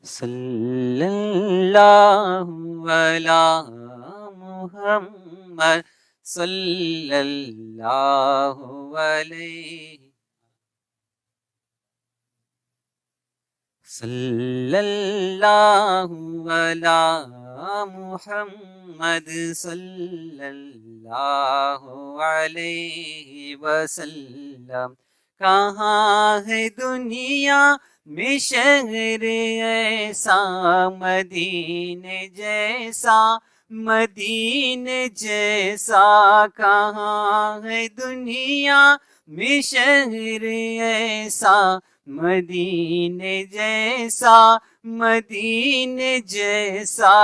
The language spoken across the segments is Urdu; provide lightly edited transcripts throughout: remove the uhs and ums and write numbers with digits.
صلی اللہ علی محمد صلی اللہ علیہ صلی اللہ علی محمد صلی اللہ علیہ وسلم۔ کہاں ہے دنیا میں شہر ایسا مدینے جیسا، مدینے جیسا؟ کہاں ہے دنیا میں شہر ایسا، مدینے جیسا، مدینے جیسا؟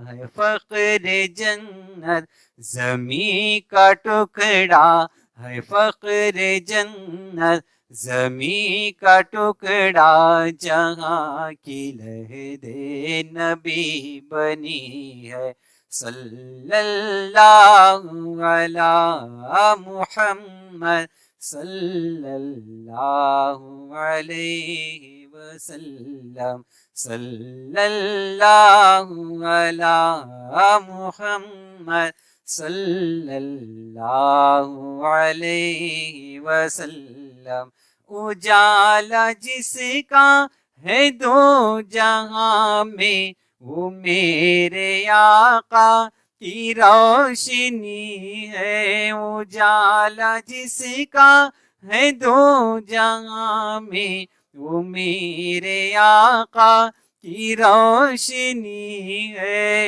ہے فخر جنت زمیں کا ٹکڑا، ہے فخر جنت زمیں کا ٹکڑا، جہاں کی لہد نبی بنی ہے۔ صلی اللہ علی محمد صلی اللہ علیہ وسلم، صلی اللہ علی محمد صلی اللہ علیہ وسلم۔ اجالا جس کا ہے دو جہاں میں، وہ میرے آقا کی روشنی ہے۔ اجالا جس کا ہے دو جہاں میں، وہ میرے آقا کی روشنی ہے۔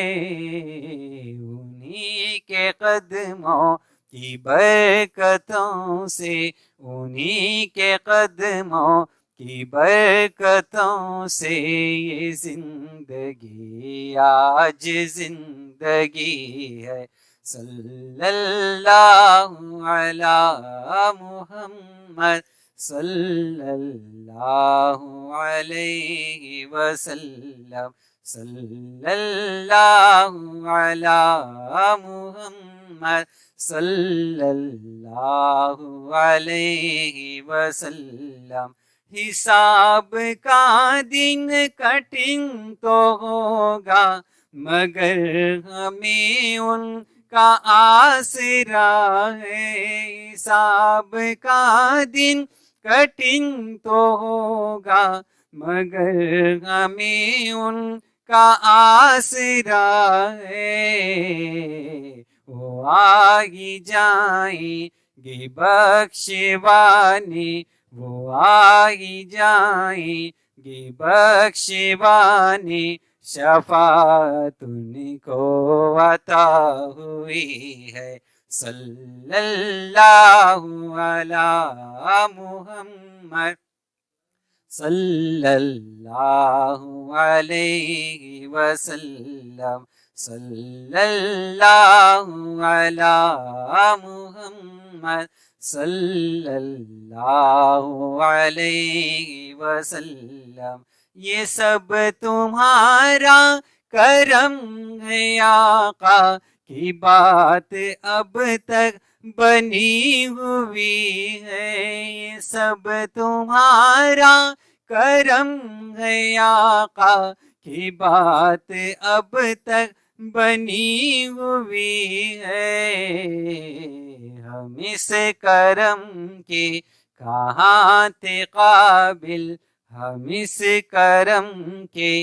انہی کے قدموں کی برکتوں سے، انہی کے قدموں کی برکتوں سے یہ زندگی آج زندگی ہے۔ صلی اللہ علی محمد صلی اللہ علیہ وسلم، صلی اللہ علی محمد صلی اللہ علیہ وسلم۔ حساب کا دن کٹھن تو ہوگا، مگر ہمیں ان کا آسرا ہے۔ حساب کا دن کٹھن تو ہوگا، مگر ہمیں ان کا آسرا ہے۔ وہ آ ہی جائیں گے بخشوانے، وہ آ ہی جائیں گے بخشوانے، شفاعت ان کو عطا ہوئی ہے۔ صلی اللہ علی محمد صلی اللہ علیہ وسلم، صلی اللہ علی محمد صلی اللہ علیہ وسلم۔ یہ سب تمہارا کرم ہے آقا کی بات اب تک بنی ہوئی ہے۔ یہ سب تمہارا کرم ہے آقا کی بات اب تک بنی ہوئی ہے۔ ہم اس کرم کے کہاں تھے قابل، ہم اس کرم کے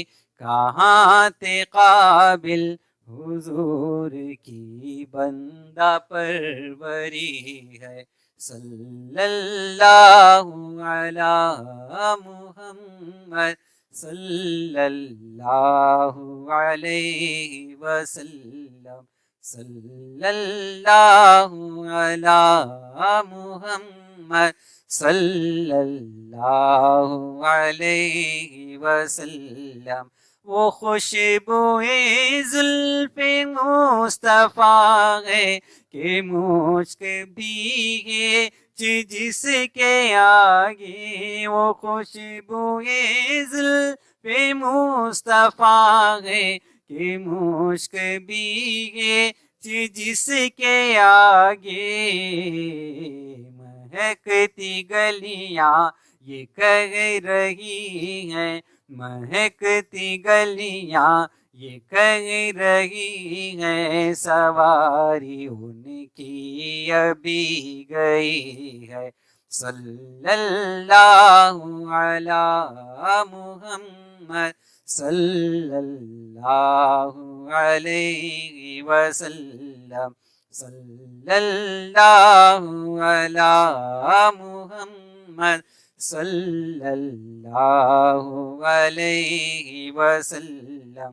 کہاں تھے قابل، حضور کی بندہ پروری ہے۔ صلی اللہ علی محمد صلی اللہ علیہ وسلم، صلی اللہ علی محمد صلی اللہ علیہ وسلم۔ وہ خوشبوئے زلف مصطفیٰ ہے کہ مشک بھیگے جس کے آگے۔ وہ خوشبوئے زلف مصطفیٰ ہے کہ مشک بھیگے جس کے آگے۔ مہکتی گلیاں یہ کہہ رہی ہیں، مہکتی گلیاں یہ کہہ رہی ہیں سواری ان کی ابھی گئی ہے۔ صلی اللہ علی محمد صلی اللہ علیہ وسلم، صلی اللہ علی محمد صلی اللہ علیہ وسلم۔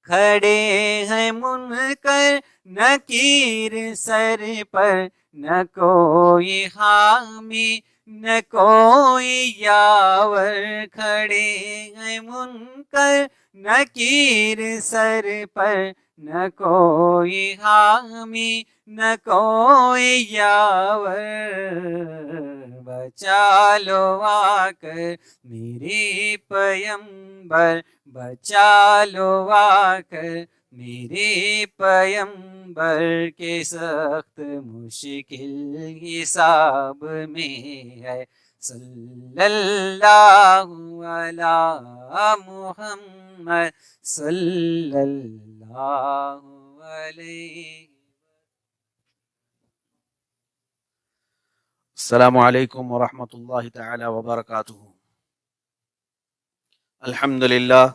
کھڑے ہیں منکر نکیر سر پر، نہ کوئی حامی نہ کوئی یاور۔ کھڑے ہیں منکر نکیر سر پر، نہ کوئی حامی نہ کوئی یاور۔ بچا لو آ کر میرے پیمبر، بچا لو آ کر میرے پیمبر کے سخت مشکل حساب میں ہے۔ صلی اللہ علی محمد صلی اللہ علیہ۔ السلام علیکم ورحمۃ اللہ تعالی وبرکاتہ۔ الحمد للہ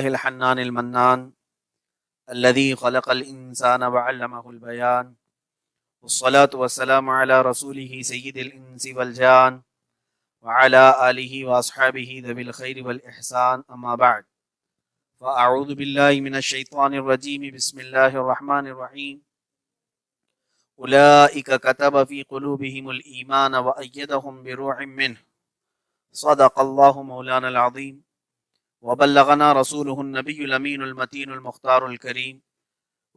الحنان المنان الذي خلق الانسان وعلمه البيان، والصلاة والسلام على رسوله سید الانس والجان وعلى آلہ واصحابہ ذوی الخیر والاحسان، اما بعد، فاعوذ باللہ من الشیطان الرجیم، بسم اللہ الرحمن الرحیم۔ اولئک کتب فی قلوبہم الایمان وأیدہم بروح منہ، صدق اللہ مولانا العظیم، وبلغنا رسولہ النبی الامین المتین المختار الکریم،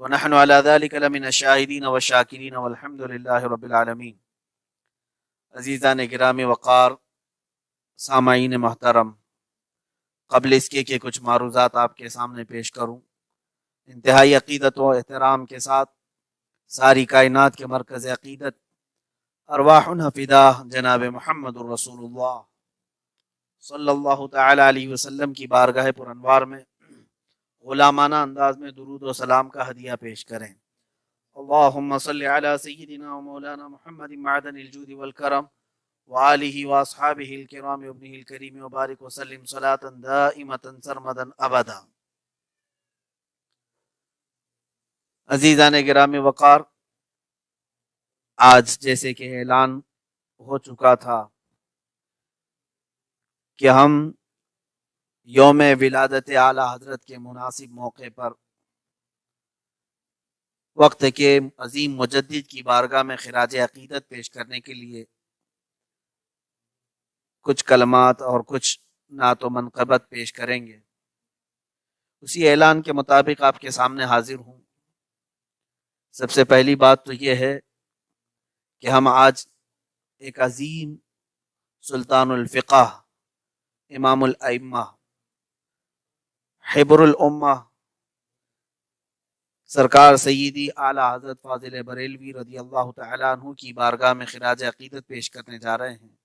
ونحن على ذلك لمن الشاہدین والشاکرین والحمد للہ رب العالمین۔ عزیزان گرامی وقار، سامعین محترم، قبل اس کے کچھ معروضات آپ کے سامنے پیش کروں، انتہائی عقیدت و احترام کے ساتھ ساری کائنات کے مرکز عقیدت ارواحنا فدا جناب محمد الرسول اللہ صلی اللہ تعالی علیہ وسلم کی بارگاہ پر انوار میں غلامانہ انداز میں درود و سلام کا ہدیہ پیش کریں۔ اللہم صلی علی سیدنا و مولانا محمد معدن الجود والکرم وآلہ واصحابہ الکرام وابنہ الکریم وبارک وسلم صلاة دائمة سرمدا ابدا۔ عزیزان گرامی وقار، آج جیسے کہ اعلان ہو چکا تھا کہ ہم یوم ولادت اعلی حضرت کے مناسب موقع پر وقت کے عظیم مجدد کی بارگاہ میں خراج عقیدت پیش کرنے کے لیے کچھ کلمات اور کچھ نعت و منقبت پیش کریں گے۔ اسی اعلان کے مطابق آپ کے سامنے حاضر ہوں۔ سب سے پہلی بات تو یہ ہے کہ ہم آج ایک عظیم سلطان الفقہ، امام الائمہ، حبر الامہ، سرکار سیدی اعلیٰ حضرت فاضل بریلوی رضی اللہ تعالیٰ عنہ کی بارگاہ میں خراج عقیدت پیش کرنے جا رہے ہیں۔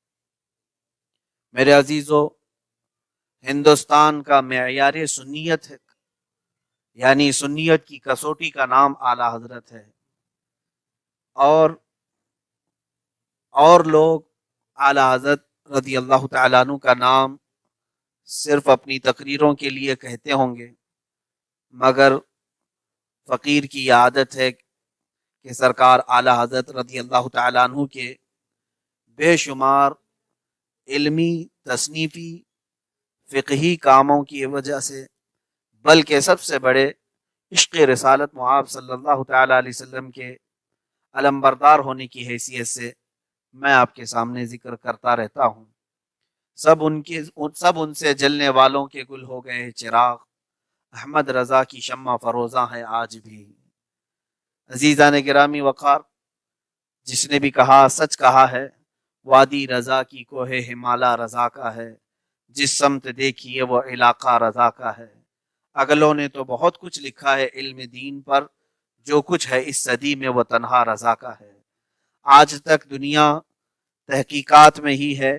میرے عزیزو، ہندوستان کا معیار سنیت ہے، یعنی سنیت کی کسوٹی کا نام اعلیٰ حضرت ہے، اور لوگ اعلیٰ حضرت رضی اللہ تعالیٰ عنہ کا نام صرف اپنی تقریروں کے لیے کہتے ہوں گے، مگر فقیر کی عادت ہے کہ سرکار اعلیٰ حضرت رضی اللہ تعالیٰ عنہ کے بے شمار علمی، تصنیفی، فقہی کاموں کی وجہ سے، بلکہ سب سے بڑے عشق رسالت معاب صلی اللہ تعالیٰ علیہ وسلم کے علمبردار ہونے کی حیثیت سے میں آپ کے سامنے ذکر کرتا رہتا ہوں۔ سب ان سے جلنے والوں کے گل ہو گئے چراغ، احمد رضا کی شمع فروزاں ہے آج بھی۔ عزیزان گرامی وقار، جس نے بھی کہا سچ کہا ہے، وادی رضا کی کوہ ہمالا رضا کا ہے، جس سمت دیکھیے وہ علاقہ رضا کا ہے۔ اگلوں نے تو بہت کچھ لکھا ہے علم دین پر، جو کچھ ہے اس صدی میں وہ تنہا رضا کا ہے۔ آج تک دنیا تحقیقات میں ہی ہے،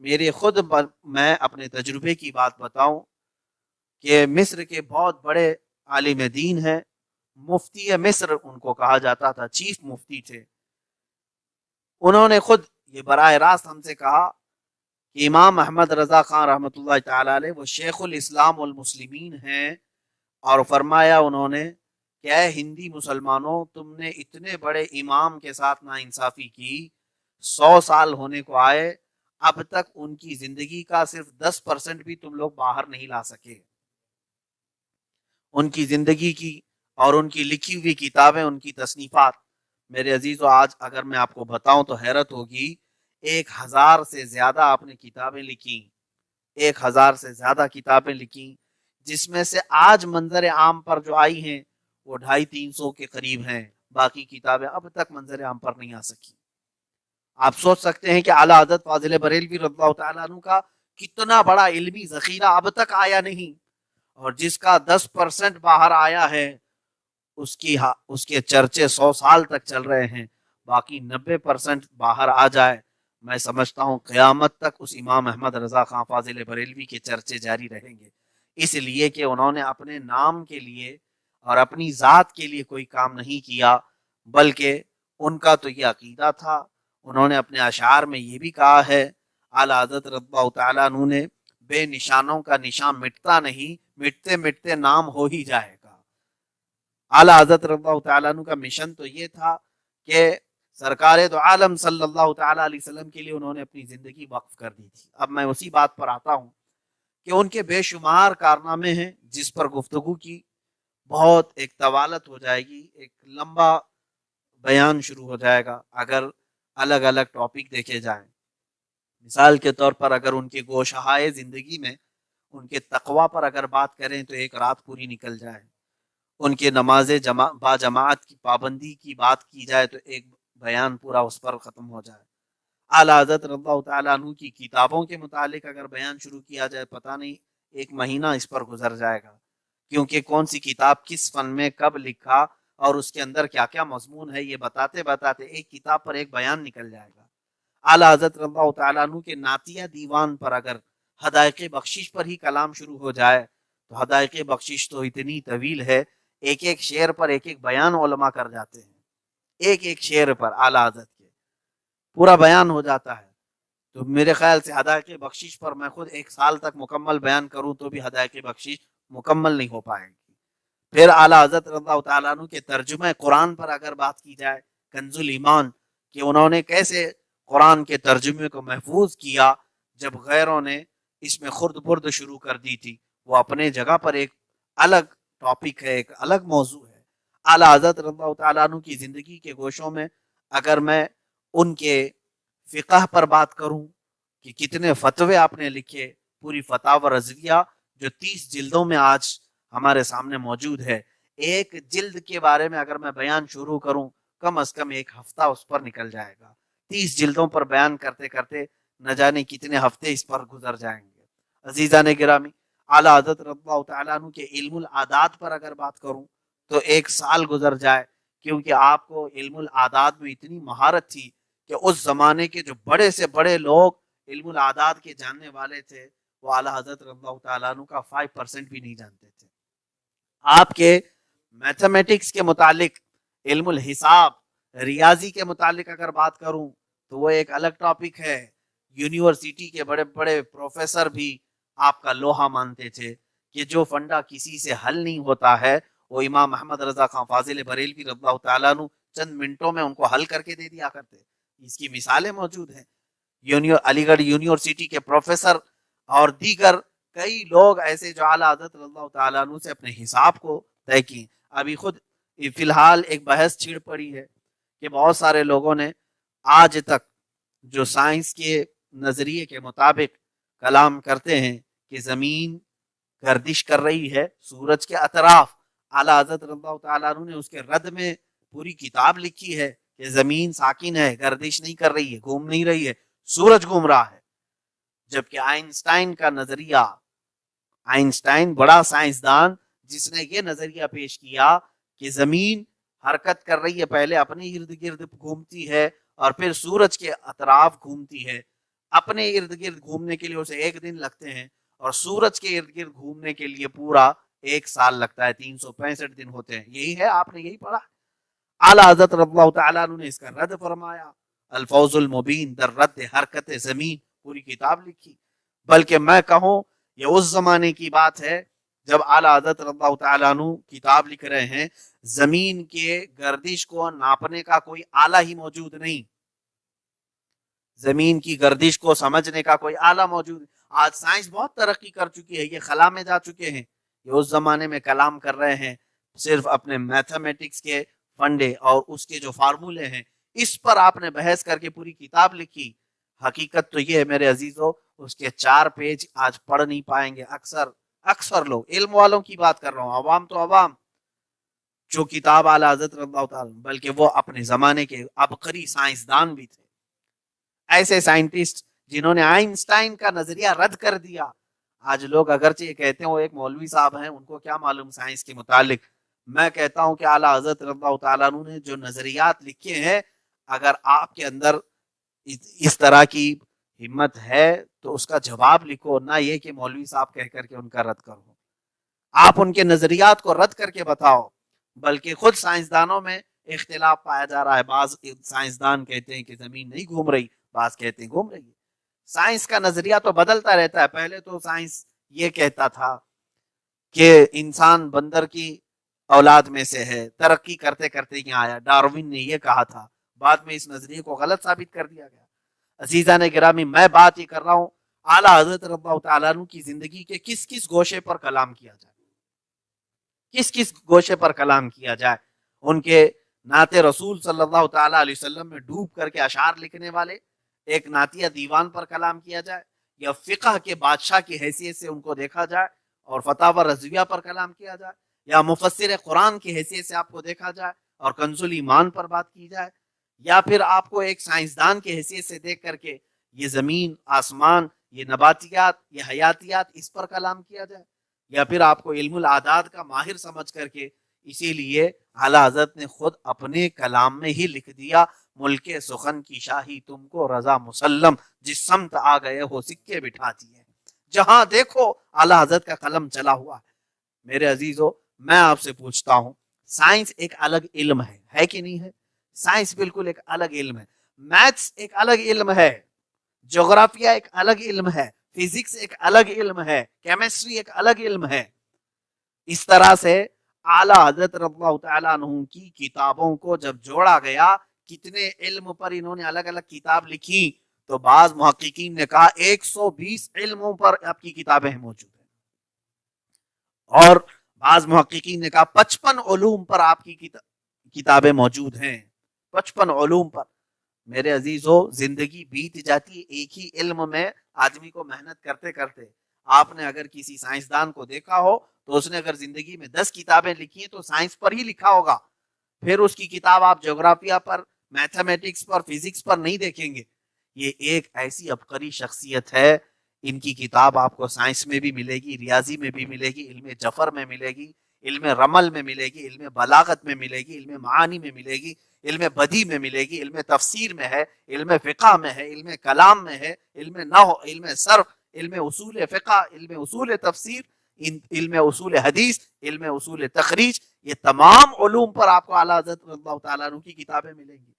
میں اپنے تجربے کی بات بتاؤں کہ مصر کے بہت بڑے عالم دین ہیں، مفتی مصر ان کو کہا جاتا تھا، چیف مفتی تھے. انہوں نے خود یہ براہ راست ہم سے کہا کہ امام احمد رضا خان رحمۃ اللہ تعالی علیہ وہ شیخ الاسلام والمسلمین ہیں، اور فرمایا انہوں نے کہ اے ہندی مسلمانوں، تم نے اتنے بڑے امام کے ساتھ ناانصافی کی، 100 سال ہونے کو آئے، اب تک ان کی زندگی کا صرف 10% بھی تم لوگ باہر نہیں لا سکے. ان کی زندگی کی اور ان کی لکھی ہوئی کتابیں، ان کی تصنیفات، میرے عزیزو آج اگر میں آپ کو بتاؤں تو حیرت ہوگی، 1000 سے زیادہ آپ نے کتابیں لکھی، 1000 سے زیادہ کتابیں لکھی، جس میں سے آج منظر عام پر جو آئی ہیں وہ 250-300 کے قریب ہیں. باقی کتابیں اب تک منظر عام پر نہیں آ سکی. آپ سوچ سکتے ہیں کہ اعلیٰ حضرت فاضل بریلوی رضی اللہ تعالیٰ عنہ کا کتنا بڑا علمی ذخیرہ اب تک آیا نہیں، اور جس کا 10% باہر آیا ہے اس کے چرچے 100 سال تک چل رہے ہیں. باقی 90% باہر آ جائے، میں سمجھتا ہوں قیامت تک اس امام احمد رضا خان فاضل بریلوی کے چرچے جاری رہیں گے، اس لیے کہ انہوں نے اپنے نام کے لیے اور اپنی ذات کے لیے کوئی کام نہیں کیا، بلکہ ان کا تو یہ عقیدہ تھا. انہوں نے اپنے اشعار میں یہ بھی کہا ہے، اعلیٰ حضرت رضی اللہ تعالیٰ عنہ نے، بے نشانوں کا نشان مٹتا نہیں، مٹتے مٹتے نام ہو ہی جائے گا. اعلیٰ حضرت رضی اللہ تعالیٰ عنہ کا مشن تو یہ تھا کہ سرکار دو عالم صلی اللہ تعالیٰ علیہ وسلم کے لیے انہوں نے اپنی زندگی وقف کر دی تھی. اب میں اسی بات پر آتا ہوں کہ ان کے بے شمار کارنامے ہیں جس پر گفتگو کی بہت ایک طوالت ہو جائے گی، ایک لمبا بیان شروع ہو جائے گا اگر الگ الگ ٹاپک دیکھے جائیں. مثال کے طور پر اگر ان کے گوشہائے زندگی میں ان کے تقوی پر اگر بات کریں تو ایک رات پوری نکل جائے. ان کے نماز با جماعت کی پابندی کی بات کی جائے تو ایک بیان پورا اس پر ختم ہو جائے. اعلیٰ حضرت رضی اللہ تعالیٰ عنہ کی کتابوں کے متعلق اگر بیان شروع کیا جائے، پتہ نہیں 1 مہینہ اس پر گزر جائے گا، کیونکہ کون سی کتاب کس فن میں کب لکھا اور اس کے اندر کیا کیا مضمون ہے، یہ بتاتے بتاتے ایک کتاب پر ایک بیان نکل جائے گا. اعلیٰ حضرت رضی اللہ تعالیٰ عنہ کے نعتیہ دیوان پر اگر حدائق بخشش پر ہی کلام شروع ہو جائے تو حدائق بخشش تو اتنی طویل ہے، ایک ایک شعر پر ایک ایک بیان علماء کر جاتے ہیں، ایک ایک شعر پر اعلیٰ حضرت کے پورا بیان ہو جاتا ہے. تو میرے خیال سے حدائق بخشش پر میں خود 1 سال تک مکمل بیان کروں تو بھی حدائق بخشش مکمل نہیں ہو پائے گی. پھر اعلیٰ حضرت رضی اللہ تعالیٰ عنہ کے ترجمہ قرآن پر اگر بات کی جائے، کنز الایمان، کہ انہوں نے کیسے قرآن کے ترجمے کو محفوظ کیا جب غیروں نے اس میں خرد برد شروع کر دی تھی، وہ اپنے جگہ پر ایک الگ ٹاپک ہے، ایک الگ موضوع ہے. اعلیٰ حضرت رضی اللہ تعالیٰ عنہ کی زندگی کے گوشوں میں اگر میں ان کے فقہ پر بات کروں کہ کتنے فتوے آپ نے لکھے، پوری فتاوی رضویہ جو 30 جلدوں میں آج ہمارے سامنے موجود ہے، ایک جلد کے بارے میں اگر میں بیان شروع کروں کم از کم 1 ہفتہ اس پر نکل جائے گا. 30 جلدوں پر بیان کرتے کرتے نہ جانے کتنے ہفتے اس پر گزر جائیں گے. عزیزان گرامی، اعلیٰ حضرت رضی اللہ تعالیٰ عنہ کے علم العادات پر اگر بات کروں تو 1 سال گزر جائے، کیونکہ آپ کو علم العادات میں اتنی مہارت تھی کہ اس زمانے کے جو بڑے سے بڑے لوگ علم العادات کے جاننے والے تھے وہ اعلیٰ حضرت رضی اللہ تعالیٰ عنہ کا 5% بھی نہیں جانتے تھے. آپ کے میتھمیٹکس کے متعلق، علم الحساب، ریاضی کے متعلق اگر بات کروں تو وہ ایک الگ ٹاپک ہے. یونیورسٹی کے بڑے بڑے پروفیسر بھی آپ کا لوہا مانتے تھے کہ جو فنڈا کسی سے حل نہیں ہوتا ہے وہ امام احمد رضا خان فاضل بریلوی رضی اللہ تعالیٰ عنہ چند منٹوں میں ان کو حل کر کے دے دیا کرتے. اس کی مثالیں موجود ہیں. علی گڑھ یونیورسٹی کے پروفیسر اور دیگر کئی لوگ ایسے جو اعلیٰ حضرت رضی اللہ تعالیٰ عنہ سے اپنے حساب کو طے کی. ابھی خود فی الحال ایک بحث چھڑ پڑی ہے کہ بہت سارے لوگوں نے آج تک جو سائنس کے نظریے کے مطابق کلام کرتے ہیں کہ زمین گردش کر رہی ہے سورج کے اطراف، اعلیٰ حضرت رضی اللہ تعالیٰ عنہ نے اس کے رد میں پوری کتاب لکھی ہے کہ زمین ساکن ہے، گردش نہیں کر رہی ہے، گھوم نہیں رہی ہے، سورج گھوم رہا ہے. جبکہ آئنسٹائن کا نظریہ، آئنسٹائن بڑا سائنسدان جس نے یہ نظریہ پیش کیا کہ زمین حرکت کر رہی ہے، پہلے اپنے ارد گرد گھومتی ہے اور پھر سورج کے اطراف گھومتی ہے. اپنے ارد گرد گھومنے کے لیے اسے 1 دن لگتے ہیں، اور سورج کے ارد گرد گھومنے کے لیے پورا 1 سال لگتا ہے، 365 دن ہوتے ہیں. یہی ہے، آپ نے یہی پڑھا. اعلیٰ حضرت رضی اللہ تعالیٰ عنہ نے اس کا رد فرمایا، الفوز المبین در رد حرکت زمین، پوری کتاب لکھی. بلکہ میں کہوں یہ اس زمانے کی بات ہے جب اعلیٰ حضرت رضی اللہ تعالیٰ عنہ کتاب لکھ رہے ہیں، زمین کے گردش کو ناپنے کا کوئی آلہ ہی موجود نہیں، زمین کی گردش کو سمجھنے کا کوئی آلہ موجود نہیں. آج سائنس بہت ترقی کر چکی ہے، یہ خلا میں جا چکے ہیں. یہ اس زمانے میں کلام کر رہے ہیں صرف اپنے میتھمیٹکس کے فنڈے اور اس کے جو فارمولے ہیں اس پر آپ نے بحث کر کے پوری کتاب لکھی. حقیقت تو یہ ہے میرے عزیزو، اس کے 4 پیج آج پڑھ نہیں پائیں گے اکثر لوگ. علم والوں کی بات کر رہا ہوں، عوام تو عوام جو کتاب اعلیٰ حضرت رضی اللہ تعالیٰ، بلکہ وہ اپنے زمانے کے عبقری سائنسدان بھی تھے، ایسے سائنٹسٹ جنہوں نے آئنسٹائن کا نظریہ رد کر دیا. آج لوگ اگرچہ یہ کہتے ہیں وہ ایک مولوی صاحب ہیں، ان کو کیا معلوم سائنس کے متعلق. میں کہتا ہوں کہ اعلیٰ حضرت رضی اللہ تعالیٰ عنہ نے جو نظریات لکھے ہیں، اگر آپ کے اندر اس طرح کی ہمت ہے تو اس کا جواب لکھو، نہ یہ کہ مولوی صاحب کہہ کر کے ان کا رد کرو. آپ ان کے نظریات کو رد کر کے بتاؤ. بلکہ خود سائنسدانوں میں اختلاف پایا جا رہا ہے. بعض سائنسدان کہتے ہیں کہ زمین نہیں گھوم رہی، بعض کہتے ہیں گھوم رہی ہے. سائنس کا نظریہ تو بدلتا رہتا ہے. پہلے تو سائنس یہ کہتا تھا کہ انسان بندر کی اولاد میں سے ہے، ترقی کرتے کرتے یہاں آیا. ڈاروین نے یہ کہا تھا، بعد میں اس نظریے کو غلط ثابت کر دیا گیا. عزیزان گرامی، میں بات یہ کر رہا ہوں اعلیٰ حضرت رضی اللہ تعالیٰ عنہ کی زندگی کے کس کس گوشے پر کلام کیا جائے، کس کس گوشے پر کلام کیا جائے. ان کے نعت رسول صلی اللہ تعالیٰ علیہ وسلم میں ڈوب کر کے اشعار لکھنے والے ایک نعتیہ دیوان پر کلام کیا جائے، یا فقہ کے بادشاہ کی حیثیت سے ان کو دیکھا جائے اور فتاوی رضویہ پر کلام کیا جائے، یا مفسر قرآن کی حیثیت سے آپ کو دیکھا جائے اور کنز الایمان پر بات کی جائے، یا پھر آپ کو ایک سائنسدان کی حیثیت سے دیکھ کر کے یہ زمین، آسمان، یہ نباتیات، یہ حیاتیات، اس پر کلام کیا جائے، یا پھر آپ کو علم العداد کا ماہر سمجھ کر کے. اسی لیے اعلیٰ حضرت نے خود اپنے کلام میں ہی لکھ دیا، ملک سخن کی شاہی تم کو رضا مسلم، جس سمت آ گئے ہو سکے بٹھا دیے. جہاں دیکھو اعلیٰ حضرت کا قلم چلا ہوا ہے. میرے عزیزو، میں آپ سے پوچھتا ہوں، سائنس ایک الگ علم ہے کہ نہیں ہے؟ سائنس بالکل ایک الگ علم ہے. میتھس ایک الگ علم ہے، جغرافیہ ایک الگ علم ہے، فزکس ایک الگ علم ہے، کیمسٹری ایک الگ علم ہے. اس طرح سے اعلیٰ حضرت رضی اللہ تعالیٰ عنہ کی کتابوں کو جب جوڑا گیا، کتنے علم پر انہوں نے الگ الگ کتاب لکھی، تو بعض محققین نے کہا 120 علموں پر آپ کی کتابیں موجود ہیں، اور بعض محققین نے کہا 55 علوم پر آپ کی کتابیں موجود ہیں. 55 علوم پر. میرے عزیزو، زندگی بیت جاتی ہے ایک ہی علم میں، آدمی کو محنت کرتے کرتے. آپ نے اگر کسی سائنسدان کو دیکھا ہو تو اس نے اگر زندگی میں 10 کتابیں لکھی ہیں تو سائنس پر ہی لکھا ہوگا. پھر اس کی کتاب آپ جغرافیہ پر، میتھمیٹکس پر، فزکس پر نہیں دیکھیں گے. یہ ایک ایسی عبقری شخصیت ہے. ان کی کتاب آپ کو سائنس میں بھی ملے گی، ریاضی میں بھی ملے گی، علم جفر میں ملے گی، علم رمل میں ملے گی، علم بلاغت میں ملے گی، علم معانی میں ملے گی، علم بدی میں ملے گی، علم تفسیر میں ہے، علم فقہ میں ہے، علم کلام میں ہے، علم نحو، علم صرف، علم اصول فقہ، علم اصول تفسیر، علم اصول حدیث، علم اصول تخریج. یہ تمام علوم پر آپ کو اعلیٰ حضرت رضی اللہ تعالیٰ عنہ کی کتابیں ملیں گی.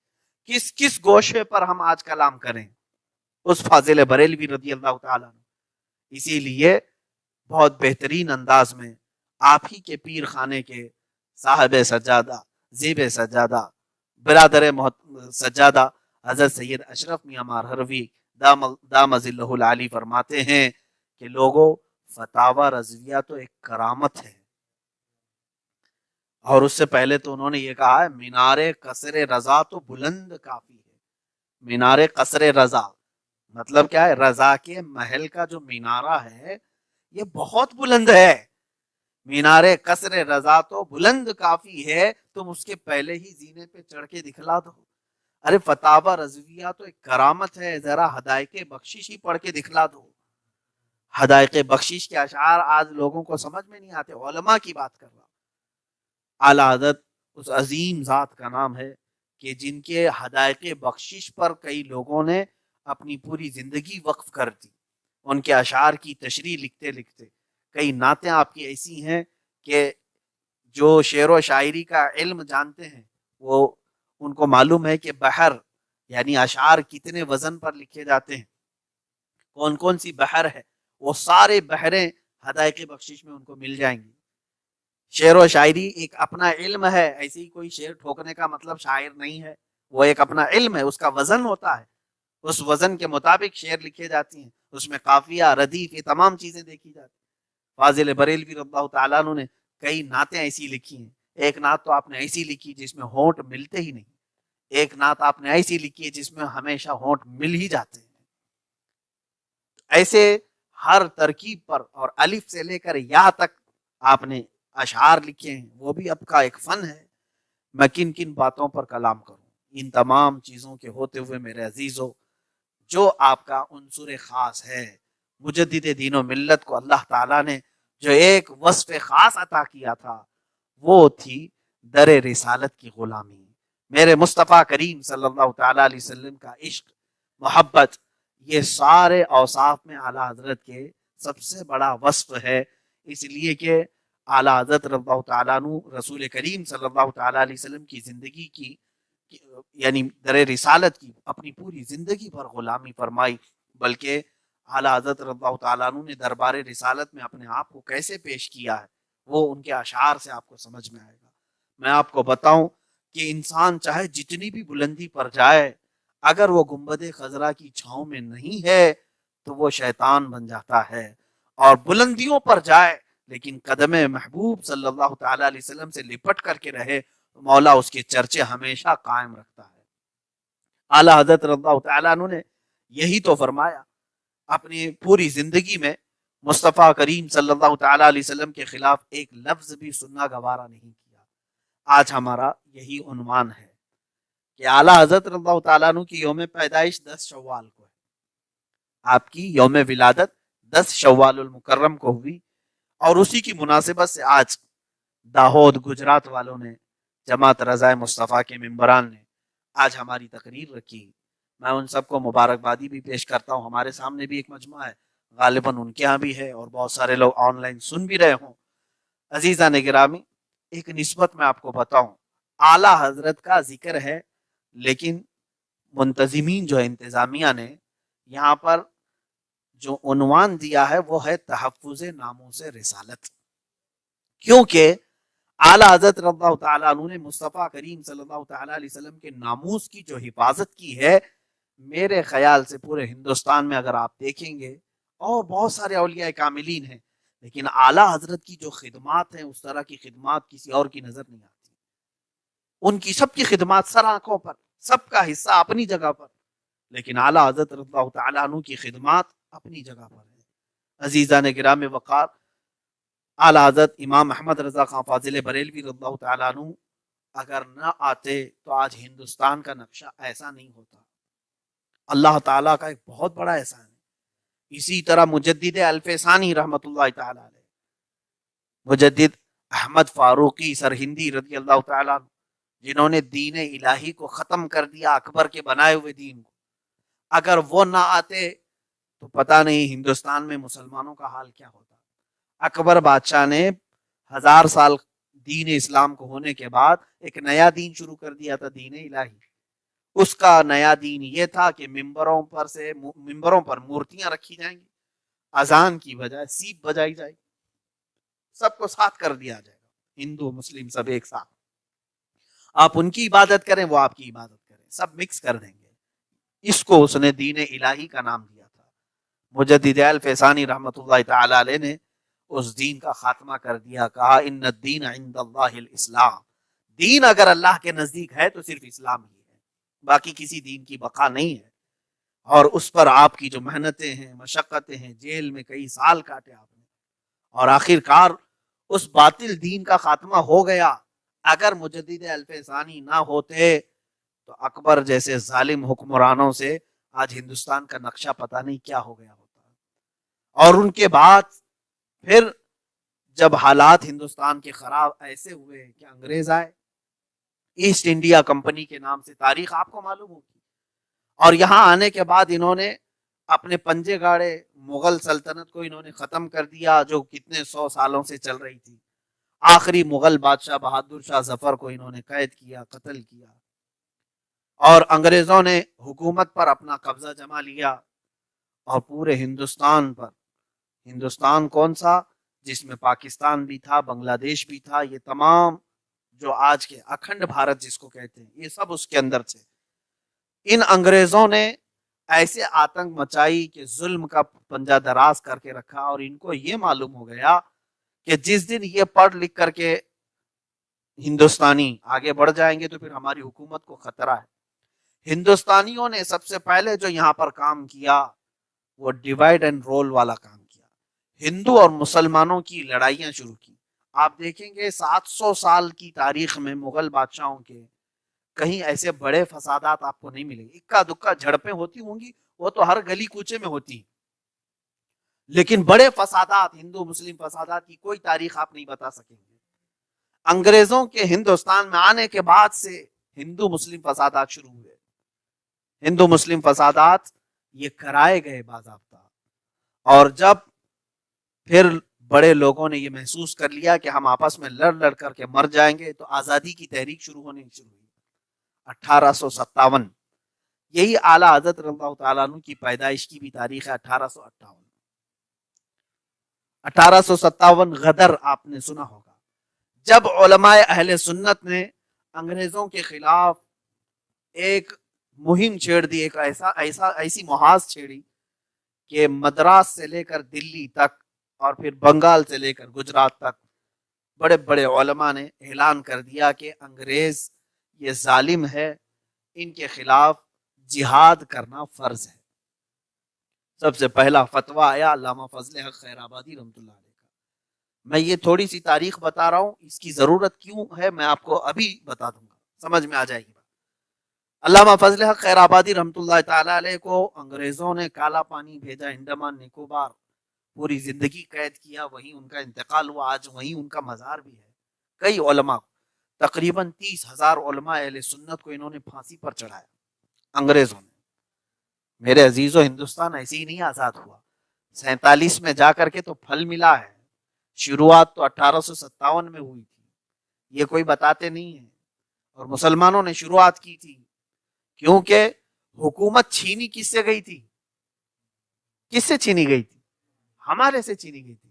کس کس گوشے پر ہم آج کلام کریں؟ اس فاضل بریلوی رضی اللہ تعالیٰ عنہ. اسی لیے بہت بہترین انداز میں آپ ہی کے پیر خانے کے صاحب سجادہ، زیب سجادہ، برادر سجادہ حضرت سید اشرف میاں ماہروی دام ظلہ العالی فرماتے ہیں کہ لوگوں، فتاوی رضویہ تو ایک کرامت ہے. اور اس سے پہلے تو انہوں نے یہ کہا ہے مینار قصر رضا تو بلند کافی ہے. مینار قصر رضا مطلب کیا ہے؟ رضا کے محل کا جو مینارہ ہے یہ بہت بلند ہے. مینار قصر رضا تو بلند کافی ہے، تم اس کے پہلے ہی زینے پہ چڑھ کے دکھلا دو. ارے فتاوی رضویہ تو ایک کرامت ہے، ذرا حدائق بخشش ہی پڑھ کے دکھلا دو. حدائق بخشش کے اشعار آج لوگوں کو سمجھ میں نہیں آتے. علماء کی بات کر رہا. اعلیٰ حضرت اس عظیم ذات کا نام ہے کہ جن کے حدائق بخشش پر کئی لوگوں نے اپنی پوری زندگی وقف کر دی ان کے اشعار کی تشریح لکھتے لکھتے. کئی نعتیں آپ کی ایسی ہیں کہ جو شعر و شاعری کا علم جانتے ہیں وہ ان کو معلوم ہے کہ بحر یعنی اشعار کتنے وزن پر لکھے جاتے ہیں, کون کون سی بحر ہے, وہ سارے بحریں ہدایق بخشش میں ان کو مل جائیں گی. شعر و شاعری ایک اپنا علم ہے, ایسے ہی کوئی شعر ٹھوکنے کا مطلب شاعر نہیں ہے, وہ ایک اپنا علم ہے, اس کا وزن ہوتا ہے, اس وزن کے مطابق شعر لکھے جاتی ہیں, اس میں قافیہ ردیف یہ تمام چیزیں دیکھی جاتی ہیں. فاضل بریلوی رضی اللہ تعالیٰ عنہ نے کئی نعتیں ایسی لکھی ہیں. ایک نعت تو آپ نے ایسی لکھی جس میں ہونٹ ملتے ہی نہیں, ایک نعت آپ نے ایسی لکھی ہے جس میں ہمیشہ ہونٹ مل ہی جاتے ہیں. ایسے ہر ترکیب پر اور الف سے لے کر یا تک آپ نے اشعار لکھے ہیں, وہ بھی اب کا ایک فن ہے. میں کن کن باتوں پر کلام کروں, ان تمام چیزوں کے ہوتے ہوئے میرے عزیزو, جو آپ کا عنصر خاص ہے, مجدد دین و ملت کو اللہ تعالیٰ نے جو ایک وصف خاص عطا کیا تھا وہ تھی در رسالت کی غلامی. میرے مصطفیٰ کریم صلی اللہ تعالیٰ علیہ وسلم کا عشق, محبت, یہ سارے اوصاف میں اعلیٰ حضرت کے سب سے بڑا وصف ہے. اس لیے کہ اعلیٰ حضرت رضی اللہ تعالیٰ عنہ رسول کریم صلی اللہ تعالیٰ علیہ وسلم کی زندگی کی یعنی در رسالت کی اپنی پوری زندگی پر غلامی فرمائی, بلکہ اعلیٰ حضرت رضی اللہ تعالیٰ عنہ نے دربار رسالت میں اپنے آپ کو کیسے پیش کیا ہے وہ ان کے اشعار سے آپ کو سمجھ میں آئے گا. میں آپ کو بتاؤں کہ انسان چاہے جتنی بھی بلندی پر جائے, اگر وہ گنبد خضرا کی چھاؤں میں نہیں ہے تو وہ شیطان بن جاتا ہے, اور بلندیوں پر جائے لیکن قدم محبوب صلی اللہ تعالیٰ علیہ وسلم سے لپٹ کر کے رہے تو مولا اس کے چرچے ہمیشہ قائم رکھتا ہے. اعلیٰ حضرت رضی اللہ تعالیٰ عنہ نے یہی تو فرمایا, اپنی پوری زندگی میں مصطفیٰ کریم صلی اللہ تعالیٰ علیہ وسلم کے خلاف ایک لفظ بھی سننا گوارا نہیں کیا. آج ہمارا یہی عنوان ہے کہ اعلیٰ حضرت رضی اللہ تعالیٰ عنہ کی یوم پیدائش 10 شوال کو ہے, آپ کی یوم ولادت 10 شوال المکرم کو ہوئی, اور اسی کی مناسبت سے آج داہود گجرات والوں نے, جماعت رضا مصطفیٰ کے ممبران نے آج ہماری تقریر رکھی. میں ان سب کو مبارکبادی بھی پیش کرتا ہوں. ہمارے سامنے بھی ایک مجمع ہے, غالباً ان کے ہاں بھی ہے, اور بہت سارے لوگ آن لائن سن بھی رہے ہوں. عزیزان گرامی, ایک نسبت میں آپ کو بتاؤں, اعلیٰ حضرت کا ذکر ہے لیکن منتظمین جو انتظامیہ نے یہاں پر جو عنوان دیا ہے وہ ہے تحفظ ناموس رسالت, کیونکہ اعلیٰ حضرت رضی اللہ تعالیٰ عنہ نے مصطفیٰ کریم صلی اللہ تعالیٰ علیہ وسلم کے ناموس کی جو حفاظت کی ہے, میرے خیال سے پورے ہندوستان میں اگر آپ دیکھیں گے, اور بہت سارے اولیاء کاملین ہیں, لیکن اعلیٰ حضرت کی جو خدمات ہیں اس طرح کی خدمات کسی اور کی نظر نہیں آتی. ان کی سب کی خدمات سر آنکھوں پر, سب کا حصہ اپنی جگہ پر, لیکن اعلیٰ حضرت رضی اللہ تعالیٰ عنہ کی خدمات اپنی جگہ پر ہے. عزیزان گرام وقار, اعلیٰ حضرت امام احمد رضا خان فاضل بریلوی رضی اللہ تعالیٰ عنہ اگر نہ آتے تو آج ہندوستان کا نقشہ ایسا نہیں ہوتا. اللہ تعالیٰ کا ایک بہت بڑا احسان ہے. اسی طرح مجدد الفسانی رحمت اللہ تعالیٰ علیہ, مجدد احمد فاروقی سرہندی رضی اللہ تعالیٰ عنہ, جنہوں نے دین الہی کو ختم کر دیا, اکبر کے بنائے ہوئے دین کو, اگر وہ نہ آتے تو پتہ نہیں ہندوستان میں مسلمانوں کا حال کیا ہوتا. اکبر بادشاہ نے 1000 سال دین اسلام کو ہونے کے بعد ایک نیا دین شروع کر دیا تھا, دین الہی. اس کا نیا دین یہ تھا کہ ممبروں پر مورتیاں رکھی جائیں گی, اذان کی بجائے سیپ بجائی جائے گی, سب کو ساتھ کر دیا جائے گا, ہندو مسلم سب ایک ساتھ, آپ ان کی عبادت کریں وہ آپ کی عبادت کریں, سب مکس کر دیں گے. اس کو اس نے دین الہی کا نام دیا تھا. مجدد الفسانی رحمت اللہ تعالی علیہ نے اس دین کا خاتمہ کر دیا, کہا ان الدین عند اللہ الاسلام, دین اگر اللہ کے نزدیک ہے تو صرف اسلام ہی ہے, باقی کسی دین کی بقا نہیں ہے. اور اس پر آپ کی جو محنتیں ہیں, مشقتیں ہیں, جیل میں کئی سال کاٹے آپ نے, اور آخر کار اس باطل دین کا خاتمہ ہو گیا. اگر مجدد الفسانی نہ ہوتے تو اکبر جیسے ظالم حکمرانوں سے آج ہندوستان کا نقشہ پتہ نہیں کیا ہو گیا ہوتا. اور ان کے بعد پھر جب حالات ہندوستان کے خراب ایسے ہوئے کہ انگریز آئے, ایسٹ انڈیا کمپنی کے نام سے, تاریخ آپ کو معلوم ہوگی, اور یہاں آنے کے بعد انہوں نے اپنے پنجے گاڑے، مغل سلطنت کو انہوں نے ختم کر دیا جو کتنے 100 سالوں سے چل رہی تھی. آخری مغل بادشاہ بہادر شاہ ظفر کو انہوں نے قید کیا، قتل کیا، اور انگریزوں نے حکومت پر اپنا قبضہ جما لیا اور پورے ہندوستان پر. ہندوستان کون سا؟ جس میں پاکستان بھی تھا، بنگلہ دیش بھی تھا، یہ تمام جو آج کے اکھنڈ بھارت جس کو کہتے ہیں، یہ سب اس کے اندر تھے. ان انگریزوں نے ایسے آتنک مچائی کہ ظلم کا پنجہ دراز کر کے رکھا، اور ان کو یہ معلوم ہو گیا کہ جس دن یہ پڑھ لکھ کر کے ہندوستانی آگے بڑھ جائیں گے تو پھر ہماری حکومت کو خطرہ ہے. ہندوستانیوں نے سب سے پہلے جو یہاں پر کام کیا وہ ڈیوائڈ اینڈ رول والا کام کیا. ہندو اور مسلمانوں کی لڑائیاں شروع کی. آپ دیکھیں گے 700 سال کی تاریخ میں مغل بادشاہوں کے کہیں ایسے بڑے فسادات آپ کو نہیں ملیں گے. اکا دکا جھڑپیں ہوتی ہوں گی، وہ تو ہر گلی کوچے میں ہوتی ہیں، لیکن بڑے فسادات، ہندو مسلم فسادات کی کوئی تاریخ آپ نہیں بتا سکیں گے. انگریزوں کے ہندوستان میں آنے کے بعد سے ہندو مسلم فسادات شروع ہوئے. ہندو مسلم فسادات یہ کرائے گئے باضابطہ، اور جب پھر بڑے لوگوں نے یہ محسوس کر لیا کہ ہم آپس میں لڑ لڑ کر کے مر جائیں گے، تو آزادی کی تحریک شروع ہوئی. 1857 یہی اعلیٰ حضرت رضی اللہ تعالیٰ عنہ کی پیدائش کی بھی تاریخ ہے. 1857 غدر آپ نے سنا ہوگا، جب علماء اہل سنت نے انگریزوں کے خلاف ایک مہم چھیڑ دی، ایک ایسی محاذ چھیڑی کہ مدراس سے لے کر دلی تک اور پھر بنگال سے لے کر گجرات تک بڑے بڑے علماء نے اعلان کر دیا کہ انگریز یہ ظالم ہے، ان کے خلاف جہاد کرنا فرض ہے. سب سے پہلا فتویٰ آیا علامہ فضل حق خیر آبادی رحمۃ اللہ علیہ کا. میں یہ تھوڑی سی تاریخ بتا رہا ہوں، اس کی ضرورت کیوں ہے میں آپ کو ابھی بتا دوں گا، سمجھ میں آ جائے گی. علامہ فضل حق خیر آبادی رحمۃ اللہ تعالی علیہ کو انگریزوں نے کالا پانی بھیجا، انڈمان نکوبار، پوری زندگی قید کیا، وہیں ان کا انتقال ہوا. آج وہیں ان کا مزار بھی ہے. کئی علماء کو، تقریباً 30,000 علماء اہل سنت کو انہوں نے پھانسی پر چڑھایا انگریزوں نے. میرے عزیزو، ہندوستان ایسے ہی نہیں آزاد ہوا. 47 میں جا کر کے تو پھل ملا ہے. شروعات تو 1857 میں ہوئی تھی، یہ کوئی بتاتے نہیں ہیں. اور مسلمانوں نے شروعات کی تھی، کیونکہ حکومت چھینی کس سے گئی تھی؟ کس سے چھینی گئی تھی؟ ہمارے سے چھینی گئی تھی.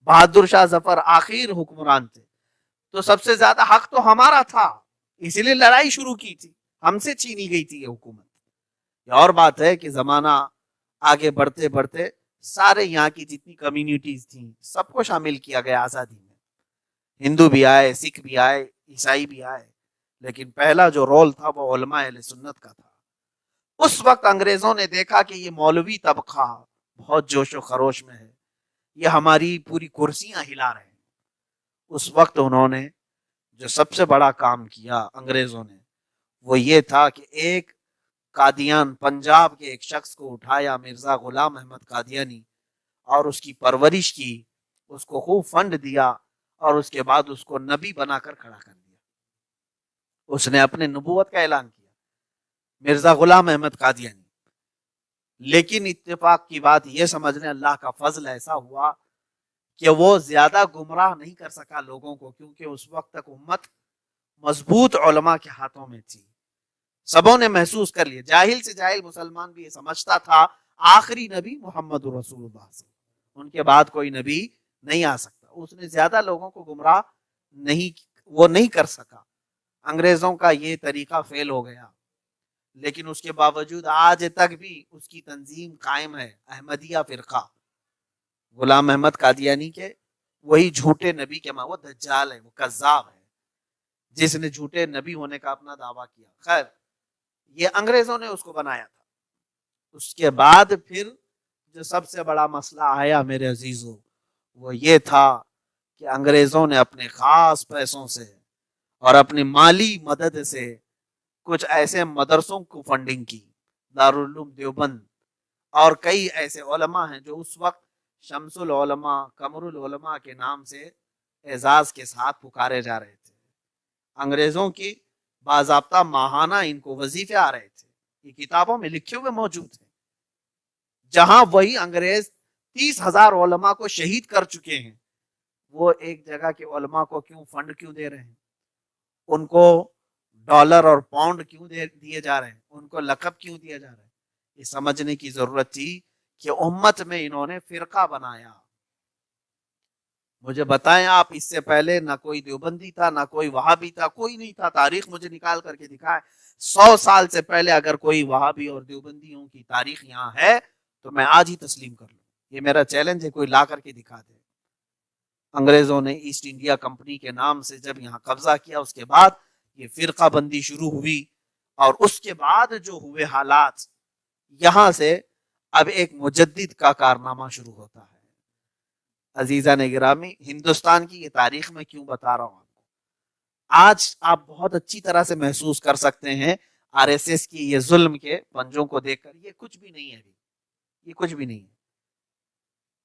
بہادر شاہ ظفر آخر حکمران تھے، تو سب سے زیادہ حق تو ہمارا تھا، اسی لیے لڑائی شروع کی تھی. ہم سے چھینی گئی تھی یہ حکومت. یہ اور بات ہے کہ زمانہ آگے بڑھتے بڑھتے سارے یہاں کی جتنی کمیونٹیز تھیں سب کو شامل کیا گیا آزادی میں. ہندو بھی آئے، سکھ بھی آئے، عیسائی بھی آئے، لیکن پہلا جو رول تھا وہ علماء اہل سنت کا تھا. اس وقت انگریزوں نے دیکھا کہ یہ مولوی طبقہ بہت جوش و خروش میں ہے، یہ ہماری پوری کرسیاں ہلا رہے ہیں. اس وقت انہوں نے جو سب سے بڑا کام کیا انگریزوں نے وہ یہ تھا کہ ایک قادیان پنجاب کے ایک شخص کو اٹھایا، مرزا غلام احمد قادیانی، اور اس کی پرورش کی، اس کو خوب فنڈ دیا، اور اس کے بعد اس کو نبی بنا کر کھڑا کر دیا. اس نے اپنے نبوت کا اعلان کیا، مرزا غلام احمد قادیانی. لیکن اتفاق کی بات یہ سمجھنے، اللہ کا فضل ایسا ہوا کہ وہ زیادہ گمراہ نہیں کر سکا لوگوں کو، کیونکہ اس وقت تک امت مضبوط علماء کے ہاتھوں میں تھی. سبوں نے محسوس کر لیا، جاہل سے جاہل مسلمان بھی یہ سمجھتا تھا آخری نبی محمد رسول اللہ صلی اللہ علیہ وسلم، ان کے بعد کوئی نبی نہیں آ سکتا. اس نے زیادہ لوگوں کو گمراہ نہیں کر سکا. انگریزوں کا یہ طریقہ فیل ہو گیا، لیکن اس کے باوجود آج تک بھی اس کی تنظیم قائم ہے، احمدیہ فرقہ. غلام احمد قادیانی کے وہی جھوٹے نبی کے وہ دجال ہے، وہ کذاب ہے جس نے جھوٹے نبی ہونے کا اپنا دعویٰ کیا. خیر، یہ انگریزوں نے اس کو بنایا تھا. اس کے بعد پھر جو سب سے بڑا مسئلہ آیا میرے عزیزوں، وہ یہ تھا کہ انگریزوں نے اپنے خاص پیسوں سے اور اپنی مالی مدد سے کچھ ایسے مدرسوں کو فنڈنگ کی، دارالعلوم دیوبند، اور کئی ایسے علماء ہیں جو اس وقت شمس العلماء، قمر العلماء کے نام سے اعزاز کے ساتھ پکارے جا رہے تھے. انگریزوں کی باضابطہ ماہانہ ان کو وظیفے آ رہے تھے. یہ کتابوں میں لکھے ہوئے موجود ہیں. جہاں وہی انگریز 30,000 علماء کو شہید کر چکے ہیں، وہ ایک جگہ کے علماء کو کیوں فنڈ کیوں دے رہے ہیں؟ ان کو ڈالر اور پاؤنڈ کیوں دیے جا رہے ہیں؟ ان کو لقب کیوں دیا جا رہا ہے؟ یہ سمجھنے کی ضرورت تھی کہ امت میں انہوں نے فرقہ بنایا. مجھے بتائیں آپ، اس سے پہلے نہ کوئی دیوبندی تھا، نہ کوئی وہابی تھا، کوئی نہیں تھا. تاریخ مجھے نکال کر کے دکھائے 100 سال سے پہلے اگر کوئی وہابی اور دیوبندیوں کی تاریخ یہاں ہے تو میں آج ہی تسلیم کر لوں. یہ میرا چیلنج ہے، کوئی لا کر کے دکھا دے. انگریزوں نے ایسٹ انڈیا کمپنی کے نام سے جب یہاں قبضہ کیا، اس کے بعد یہ فرقہ بندی شروع ہوئی، اور اس کے بعد جو ہوئے حالات، یہاں سے اب ایک مجدد کا کارنامہ شروع ہوتا ہے. عزیزان گرامی، ہندوستان کی یہ تاریخ میں کیوں بتا رہا ہوں آپ کو؟ آج آپ بہت اچھی طرح سے محسوس کر سکتے ہیں آر ایس ایس کی یہ ظلم کے پنجوں کو دیکھ کر. یہ کچھ بھی نہیں ہے، یہ کچھ بھی نہیں ہے.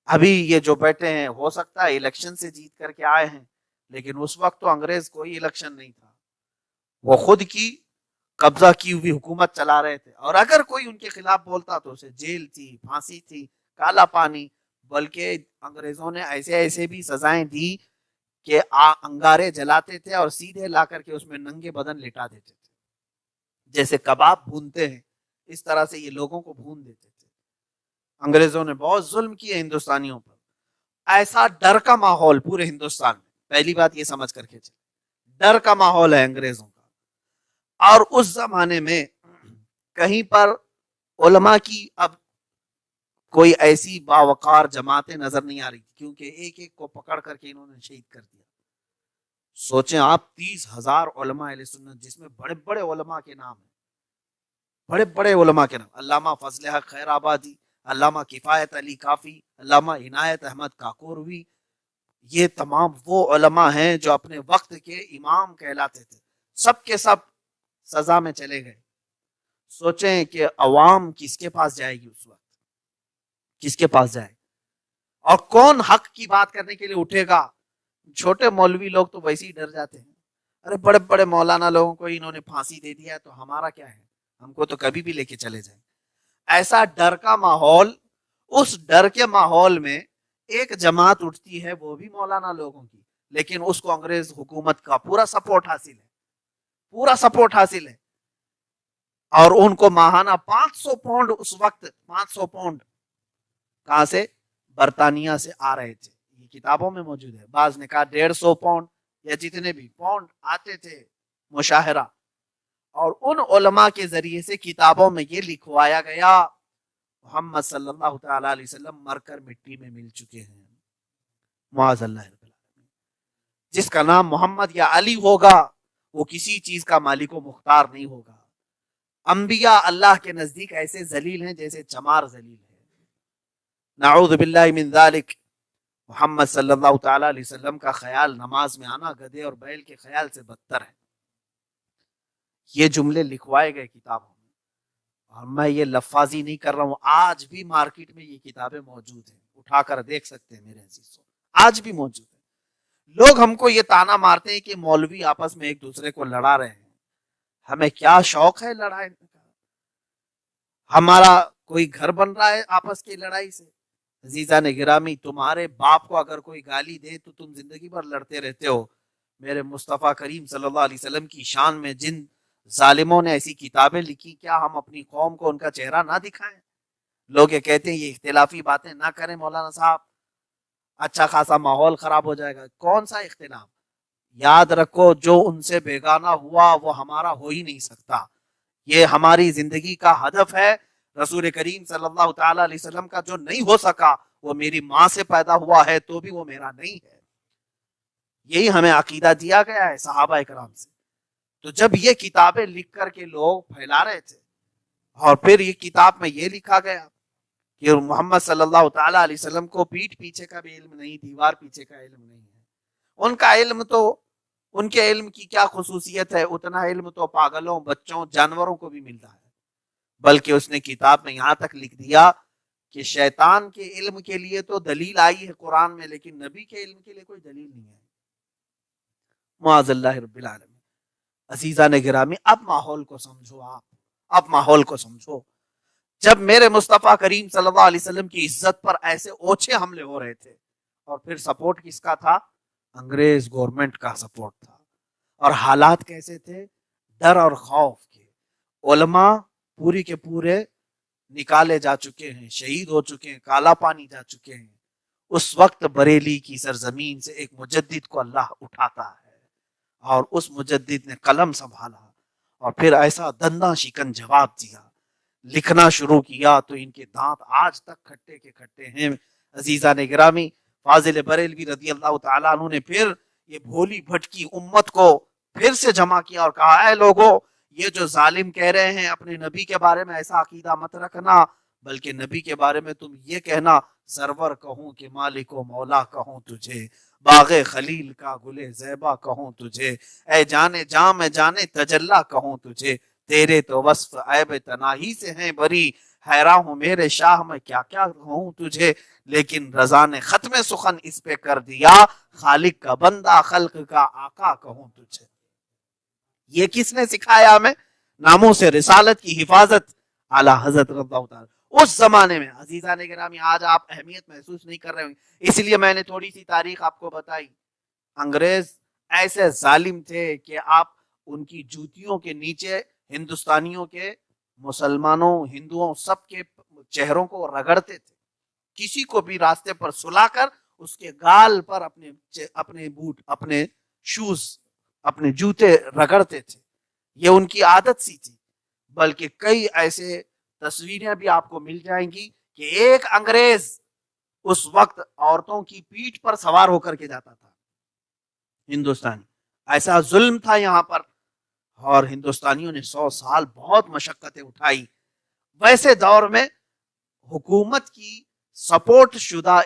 ابھی یہ جو بیٹھے ہیں ہو سکتا ہے الیکشن سے جیت کر کے آئے ہیں، لیکن اس وقت تو انگریز کوئی الیکشن نہیں تھا. وہ خود کی قبضہ کی ہوئی حکومت چلا رہے تھے، اور اگر کوئی ان کے خلاف بولتا تو اسے جیل تھی، پھانسی تھی، کالا پانی. بلکہ انگریزوں نے ایسے ایسے بھی سزائیں دی کہ انگارے جلاتے تھے اور سیدھے لا کر کے اس میں ننگے بدن لٹا دیتے تھے. جیسے کباب بھونتے ہیں اس طرح سے یہ لوگوں کو بھون دیتے تھے. انگریزوں نے بہت ظلم کیے ہندوستانیوں پر. ایسا ڈر کا ماحول پورے ہندوستان میں، پہلی بات یہ سمجھ کر کے چلے، ڈر کا ماحول ہے انگریزوں کا. اور اس زمانے میں کہیں پر علماء کی اب کوئی ایسی باوقار جماعتیں نظر نہیں آ رہی، کیونکہ ایک ایک کو پکڑ کر کے انہوں نے شہید کر دیا. سوچیں آپ، 30,000 علماء اہل سنت، جس میں بڑے بڑے علماء کے نام ہیں، بڑے بڑے علماء کے نام، علامہ فضل حق خیر آبادی، علامہ کفایت علی کافی، علامہ عنایت احمد کاکوروی. یہ تمام وہ علماء ہیں جو اپنے وقت کے امام کہلاتے تھے. سب کے سب سزا میں چلے گئے. سوچیں کہ عوام کس کے پاس جائے گی اس وقت، کس کے پاس جائے، اور کون حق کی بات کرنے کے لیے اٹھے گا؟ چھوٹے مولوی لوگ تو ویسے ہی ڈر جاتے ہیں. ارے بڑے بڑے مولانا لوگوں کو انہوں نے پھانسی دے دیا تو ہمارا کیا ہے، ہم کو تو کبھی بھی لے کے چلے جائیں. ایسا ڈر کا ماحول. اس ڈر کے ماحول میں ایک جماعت اٹھتی ہے، وہ بھی مولانا لوگوں کی، لیکن اس کو انگریز حکومت کا پورا سپورٹ حاصل ہے، پورا سپورٹ حاصل ہے. اور ان کو ماہانہ 500 پاؤنڈ، اس وقت 500 پاؤنڈ کہاں سے؟ برطانیہ سے آ رہے تھے. یہ کتابوں میں موجود ہے. بعض نے کہا 150 پاؤنڈ یا جتنے بھی پاؤنڈ آتے تھے مشاہرہ. اور ان علماء کے ذریعے سے کتابوں میں یہ لکھوایا گیا محمد صلی اللہ تعالی علیہ وسلم مر کر مٹی میں مل چکے ہیں، معاذ اللہ رب العالمین. جس کا نام محمد یا علی ہوگا وہ کسی چیز کا مالک و مختار نہیں ہوگا. انبیاء اللہ کے نزدیک ایسے ذلیل ہیں جیسے چمار ذلیل ہے. نعوذ باللہ من ذالک. محمد صلی اللہ تعالی علیہ وسلم کا خیال نماز میں آنا گدھے اور بیل کے خیال سے بدتر ہے. یہ جملے لکھوائے گئے کتابوں میں، اور میں یہ لفاظی نہیں کر رہا ہوں. آج بھی مارکیٹ میں یہ کتابیں موجود ہیں، اٹھا کر دیکھ سکتے ہیں میرے عزیزوں، آج بھی موجود ہیں. لوگ ہم کو یہ تانا مارتے ہیں کہ مولوی آپس میں ایک دوسرے کو لڑا رہے ہیں. ہمیں کیا شوق ہے لڑائی کا؟ ہمارا کوئی گھر بن رہا ہے آپس کی لڑائی سے؟ عزیزان گرامی، تمہارے باپ کو اگر کوئی گالی دے تو تم زندگی بھر لڑتے رہتے ہو. میرے مصطفیٰ کریم صلی اللہ علیہ وسلم کی شان میں جن ظالموں نے ایسی کتابیں لکھی، کیا ہم اپنی قوم کو ان کا چہرہ نہ دکھائیں؟ لوگ یہ کہتے ہیں یہ اختلافی باتیں نہ کریں مولانا صاحب، اچھا خاصا ماحول خراب ہو جائے گا. کون سا اختلاف؟ یاد رکھو، جو ان سے بیگانہ ہوا وہ ہمارا ہو ہی نہیں سکتا. یہ ہماری زندگی کا ہدف ہے. رسول کریم صلی اللہ تعالی علیہ وسلم کا جو نہیں ہو سکا وہ میری ماں سے پیدا ہوا ہے تو بھی وہ میرا نہیں ہے. یہی ہمیں عقیدہ دیا گیا ہے صحابہ کرام سے. تو جب یہ کتابیں لکھ کر کے لوگ پھیلا رہے تھے، اور پھر یہ کتاب میں یہ لکھا گیا کہ محمد صلی اللہ تعالی علیہ وسلم کو پیٹھ پیچھے کا بھی علم نہیں، دیوار پیچھے کا علم نہیں ہے. ان کا علم تو، ان کے علم کی کیا خصوصیت ہے؟ اتنا علم تو پاگلوں، بچوں، جانوروں کو بھی ملتا ہے. بلکہ اس نے کتاب میں یہاں تک لکھ دیا کہ شیطان کے علم کے لیے تو دلیل آئی ہے قرآن میں، لیکن نبی کے علم کے لیے کوئی دلیل نہیں ہے. معاذ اللہ رب العالمین. عزیزان گرامی، اب ماحول کو سمجھو آپ، اب ماحول کو سمجھو. جب میرے مصطفیٰ کریم صلی اللہ علیہ وسلم کی عزت پر ایسے اوچھے حملے ہو رہے تھے, اور پھر سپورٹ کس کا تھا؟ انگریز گورنمنٹ کا سپورٹ تھا. اور حالات کیسے تھے؟ ڈر اور خوف کے. علماء پوری کے پورے نکالے جا چکے ہیں, شہید ہو چکے ہیں, کالا پانی جا چکے ہیں. اس وقت بریلی کی سرزمین سے ایک مجدد کو اللہ اٹھاتا ہے, اور اس مجدد نے قلم سنبھالا اور پھر ایسا دنداں شکن جواب دیا, لکھنا شروع کیا تو ان کے دانت آج تک کھٹے کے کھٹے ہیں. عزیزان گرامی, فاضل بریلوی رضی اللہ تعالیٰ عنہ نے پھر یہ بھولی بھٹکی امت کو پھر سے جمع کیا اور کہا, اے لوگو, یہ جو ظالم کہہ رہے ہیں اپنے نبی کے بارے میں ایسا عقیدہ مت رکھنا, بلکہ نبی کے بارے میں تم یہ کہنا, سرور کہوں کہ مالک و مولا کہوں تجھے, باغ خلیل کا گلے زیبا کہوں تجھے, اے جانے جاں میں جانے تجلا کہوں تجھے, تیرے تو وصف عیب تناہی سے ہیں بری, حیران ہوں میرے شاہ میں کیا کیا کہوں تجھے, لیکن رضا نے ختم سخن اس پہ کر دیا, خالق کا بندہ خلق کا آقا کہوں تجھے. یہ کس نے سکھایا ہمیں؟ ناموس رسالت کی حفاظت اعلیٰ حضرت رضی اللہ تعالی. اس زمانے میں عزیزان گرامی آج آپ اہمیت محسوس نہیں کر رہے ہوں, اس لیے میں نے تھوڑی سی تاریخ آپ کو بتائی. انگریز ایسے ظالم تھے کہ آپ ان کی جوتیوں کے نیچے ہندوستانیوں کے, مسلمانوں, ہندوؤں, سب کے چہروں کو رگڑتے تھے. کسی کو بھی راستے پر سلا کر اس کے گال پر اپنے بوٹ, اپنے شوز, اپنے جوتے رگڑتے تھے. یہ ان کی عادت سی تھی. بلکہ کئی ایسے تصویریں بھی آپ کو مل جائیں گی کہ ایک انگریز اس وقت عورتوں کی پیٹھ پر سوار ہو کر کے جاتا تھا ہندوستانی. ایسا ظلم تھا یہاں پر, اور ہندوستانیوں نے 100 سال بہت مشقتیں اٹھائی. ویسے دور میں حکومت کی سپورٹ شدہ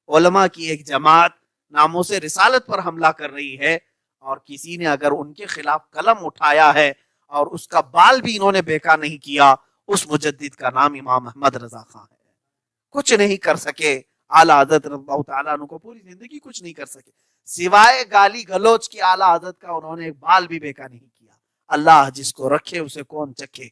علماء کی ایک جماعت ناموس رسالت پر حملہ کر رہی ہے, اور کسی نے اگر ان کے خلاف قلم اٹھایا ہے اور اس کا بال بھی انہوں نے بیکا نہیں کیا, اس مجدد کا نام امام احمد رضا خان ہے. کچھ نہیں کر سکے اعلیٰ حضرت رضی اللہ تعالیٰ عنہ کو, پوری زندگی کچھ نہیں کر سکے سوائے گالی گلوچ کی. اعلیٰ حضرت کا انہوں نے ایک بال بھی بیکا نہیں کیا. اللہ جس کو رکھے اسے کون چکھے,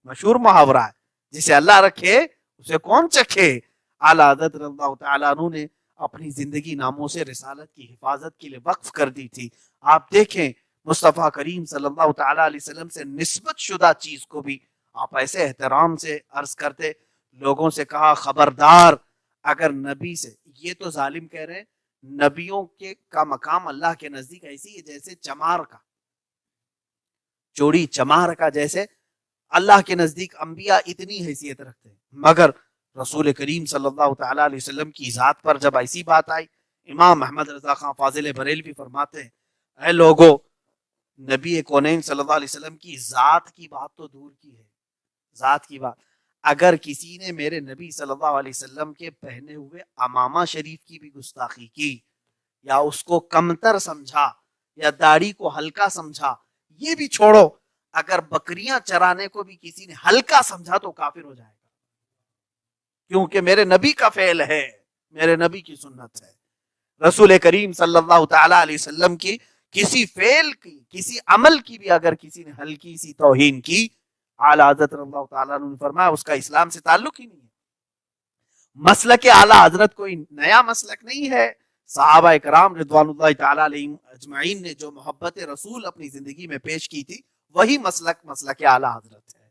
مشہور محاورہ ہے, جسے اللہ رکھے اسے کون چکھے. اعلیٰ حضرت رضی اللہ تعالیٰ عنہ نے اپنی زندگی ناموس رسالت کی حفاظت کے لیے وقف کر دی تھی. آپ دیکھیں مصطفیٰ کریم صلی اللہ تعالیٰ علیہ وسلم سے نسبت شدہ چیز کو بھی آپ ایسے احترام سے عرض کرتے. لوگوں سے کہا خبردار, اگر نبی سے, یہ تو ظالم کہہ رہے ہیں, نبیوں کے کا مقام اللہ کے نزدیک ایسی ہے جیسے چمار کا, چوڑی چمار کا, جیسے اللہ کے نزدیک انبیاء اتنی حیثیت رکھتے ہیں. مگر رسول کریم صلی اللہ تعالیٰ علیہ وسلم کی ذات پر جب ایسی بات آئی, امام احمد رضا خان فاضل بریلوی فرماتے ہیں, اے لوگو, نبی کونین صلی اللہ علیہ وسلم کی ذات کی بات تو دور کی ہے, ذات کی بات, اگر کسی نے میرے نبی صلی اللہ علیہ وسلم کے پہنے ہوئے امامہ شریف کی بھی گستاخی کی, یا اس کو کمتر سمجھا, یا داڑھی کو ہلکا سمجھا, یہ بھی چھوڑو, اگر بکریاں چرانے کو بھی کسی نے ہلکا سمجھا تو کافر ہو جائے گا, کیونکہ میرے نبی کا فعل ہے, میرے نبی کی سنت ہے. رسول کریم صلی اللہ تعالیٰ علیہ وسلم کی کسی فعل کی, کسی عمل کی بھی اگر کسی نے ہلکی سی توہین کی, اعلیٰ حضرت رضی اللہ تعالیٰ عنہ نے فرمایا اس کا اسلام سے تعلق ہی نہیں ہے. مسلک اعلیٰ حضرت کوئی نیا مسلک نہیں ہے. صحابہ اکرام رضوان اللہ تعالیٰ علیہم اجمعین نے جو محبت رسول اپنی زندگی میں پیش کی تھی, وہی مسلک اعلیٰ حضرت ہے.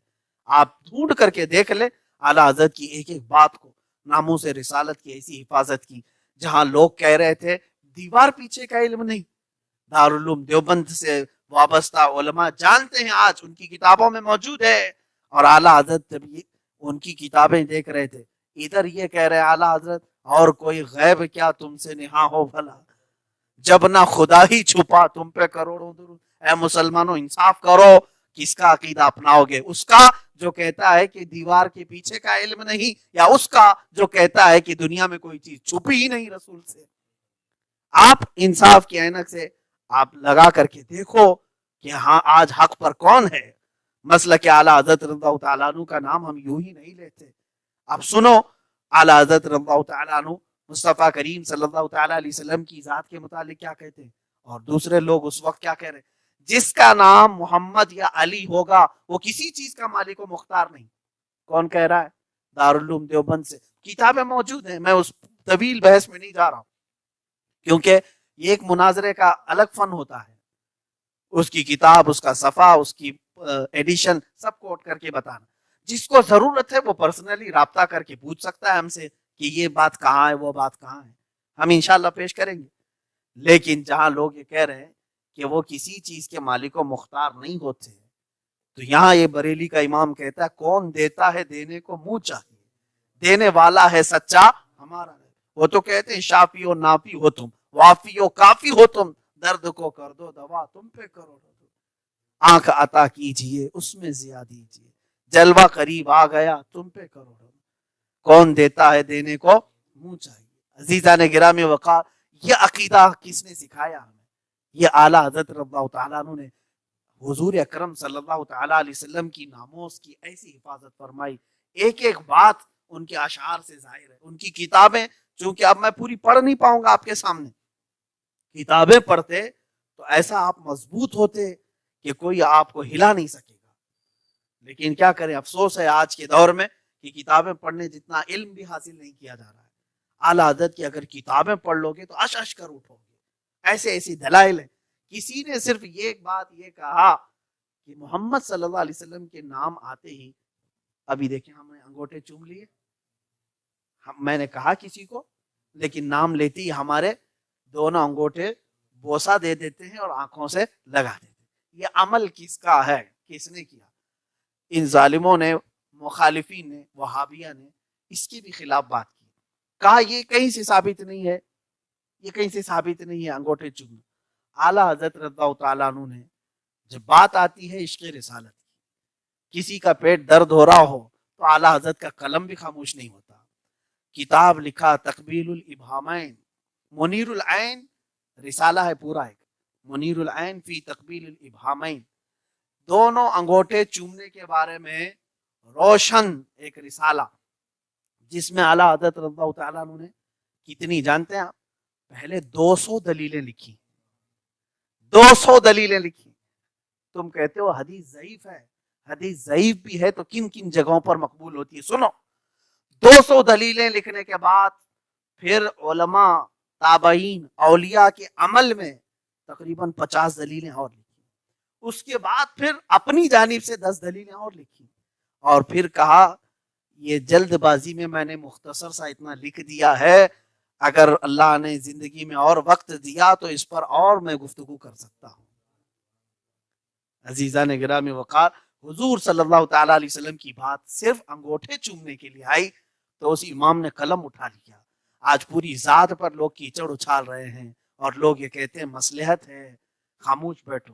آپ ڈھونڈ کر کے دیکھ لیں اعلیٰ حضرت کی ایک ایک بات کو, ناموس رسالت کی ایسی حفاظت کی. جہاں لوگ کہہ رہے تھے دیوار پیچھے کا علم نہیں, دارالعلوم دیوبند سے وابستہ علماء جانتے ہیں, آج ان کی کتابوں میں موجود ہے. اور اعلیٰ حضرت جب ان کی کتابیں دیکھ رہے تھے, ادھر یہ کہہ رہے اعلیٰ حضرت اور کوئی غیب کیا تم سے نہا ہو بھلا, جب نہ خدا ہی چھپا تم پہ کروڑوں درود. اے مسلمانوں انصاف کرو, کس کا عقیدہ اپناؤ گے؟ اس کا جو کہتا ہے کہ دیوار کے پیچھے کا علم نہیں, یا اس کا جو کہتا ہے کہ دنیا میں کوئی چیز چھپی ہی نہیں رسول سے؟ آپ انصاف کی عینک سے آپ لگا کر کے دیکھو کہ ہاں آج حق پر کون ہے. مسلک اعلیٰ حضرت رضی اللہ تعالیٰ عنہ کا نام ہم یوں ہی نہیں لیتے. اب سنو, اعلیٰ حضرت رضی اللہ تعالیٰ عنہ مصطفیٰ کریم صلی اللہ تعالیٰ علیہ وسلم کی ذات کے متعلق کیا کہتے ہیں, اور دوسرے لوگ اس وقت کیا کہہ رہے ہیں. جس کا نام محمد یا علی ہوگا وہ کسی چیز کا مالک و مختار نہیں. کون کہہ رہا ہے؟ دارالعلوم دیوبند سے کتابیں موجود ہیں. میں اس طویل بحث میں نہیں جا رہا ہوں کیونکہ یہ ایک مناظرے کا الگ فن ہوتا ہے. اس کی کتاب، اس کا صفحہ، اس کی ایڈیشن سب کوٹ کر کے بتانا. جس کو ضرورت ہے وہ پرسنلی رابطہ کر کے پوچھ سکتا ہے ہم سے کہ یہ بات کہاں ہے، وہ بات کہاں ہے. ہم انشاءاللہ پیش کریں گے. لیکن جہاں لوگ یہ کہہ رہے ہیں کہ وہ کسی چیز کے مالک و مختار نہیں ہوتے، تو یہاں یہ بریلی کا امام کہتا ہے کون دیتا ہے دینے کو منہ چاہیے، دینے والا ہے سچا ہمارا ہے. وہ تو کہتے ہیں شافی و نافی ہو تم، وافی و کافی ہو تم، درد کو کر دو دوا تم پہ کرو. آنکھ عطا کیجئے اس میں ضیا دیجئے، جلوہ قریب آ گیا تم پہ کرو. کون دیتا ہے دینے کو منہ چاہیے. عزیزان گرامی وقار، یہ عقیدہ کس نے سکھایا ہمیں؟ یہ اعلیٰ حضرت رضی اللہ تعالیٰ عنہ نے حضور اکرم صلی اللہ تعالیٰ علیہ وسلم کی ناموس کی ایسی حفاظت فرمائی. ایک ایک بات ان کے اشعار سے ظاہر ہے. ان کی کتابیں چونکہ اب میں پوری پڑھ نہیں پاؤں گا آپ کے سامنے، کتابیں پڑھتے تو ایسا آپ مضبوط ہوتے کہ کوئی آپ کو ہلا نہیں سکے گا. لیکن کیا کریں، افسوس ہے آج کے دور میں کہ کتابیں پڑھنے جتنا علم بھی حاصل نہیں کیا جا رہا ہے. اعلیٰ حضرت کی اگر کتابیں پڑھ لو گے تو اش اش کر اٹھو گے. ایسے ایسی دلائل ہیں. کسی نے صرف ایک بات یہ کہا کہ محمد صلی اللہ علیہ وسلم کے نام آتے ہی، ابھی دیکھیں ہم نے انگوٹھے چوم لیے، میں نے کہا کسی کو، لیکن نام لیتے ہی ہمارے دونوں انگوٹھے بوسا دے دیتے ہیں اور آنکھوں سے لگا دیتے ہیں. یہ عمل کس کا ہے؟ کس نے کیا؟ ان ظالموں نے، مخالفین نے، وہابیہ نے اس کے بھی خلاف بات کی. کہا یہ کہیں سے ثابت نہیں ہے، یہ کہیں سے ثابت نہیں ہے انگوٹھے چومنا. اعلیٰ حضرت رضی اللہ تعالیٰ عنہ نے جب بات آتی ہے عشق رسالت کی، کسی کا پیٹ درد ہو رہا ہو تو اعلیٰ حضرت کا قلم بھی خاموش نہیں ہوتا. کتاب لکھا تقبیل الابہامین، منیر العین رسالہ ہے پورا ایک، منیر العین فی تقبیل الابہامین، دونوں انگوٹھے چومنے کے بارے میں روشن ایک رسالہ، جس میں اعلیٰ حضرت رضی اللہ تعالیٰ عنہ نے کتنی جانتے ہیں آپ؟ پہلے 200 دلیلیں لکھی. 200 دلیلیں لکھی. تم کہتے ہو حدیث ضعیف ہے، حدیث ضعیف بھی ہے تو کن کن جگہوں پر مقبول ہوتی ہے؟ سنو، 200 دلیلیں لکھنے کے بعد پھر علماء، تابعین، اولیاء کے عمل میں تقریباً 50 دلیلیں اور لکھی. اس کے بعد پھر اپنی جانب سے 10 دلیلیں اور لکھی، اور پھر کہا یہ جلد بازی میں نے مختصر سا اتنا لکھ دیا ہے، اگر اللہ نے زندگی میں اور وقت دیا تو اس پر اور میں گفتگو کر سکتا ہوں. عزیزان گرامی وقار، حضور صلی اللہ تعالیٰ علیہ وسلم کی بات صرف انگوٹھے چومنے کے لیے آئی تو اس امام نے قلم اٹھا لیا. آج پوری ذات پر لوگ کیچڑ اچھال رہے ہیں اور لوگ یہ کہتے ہیں مصلحت ہے، خاموش بیٹھو.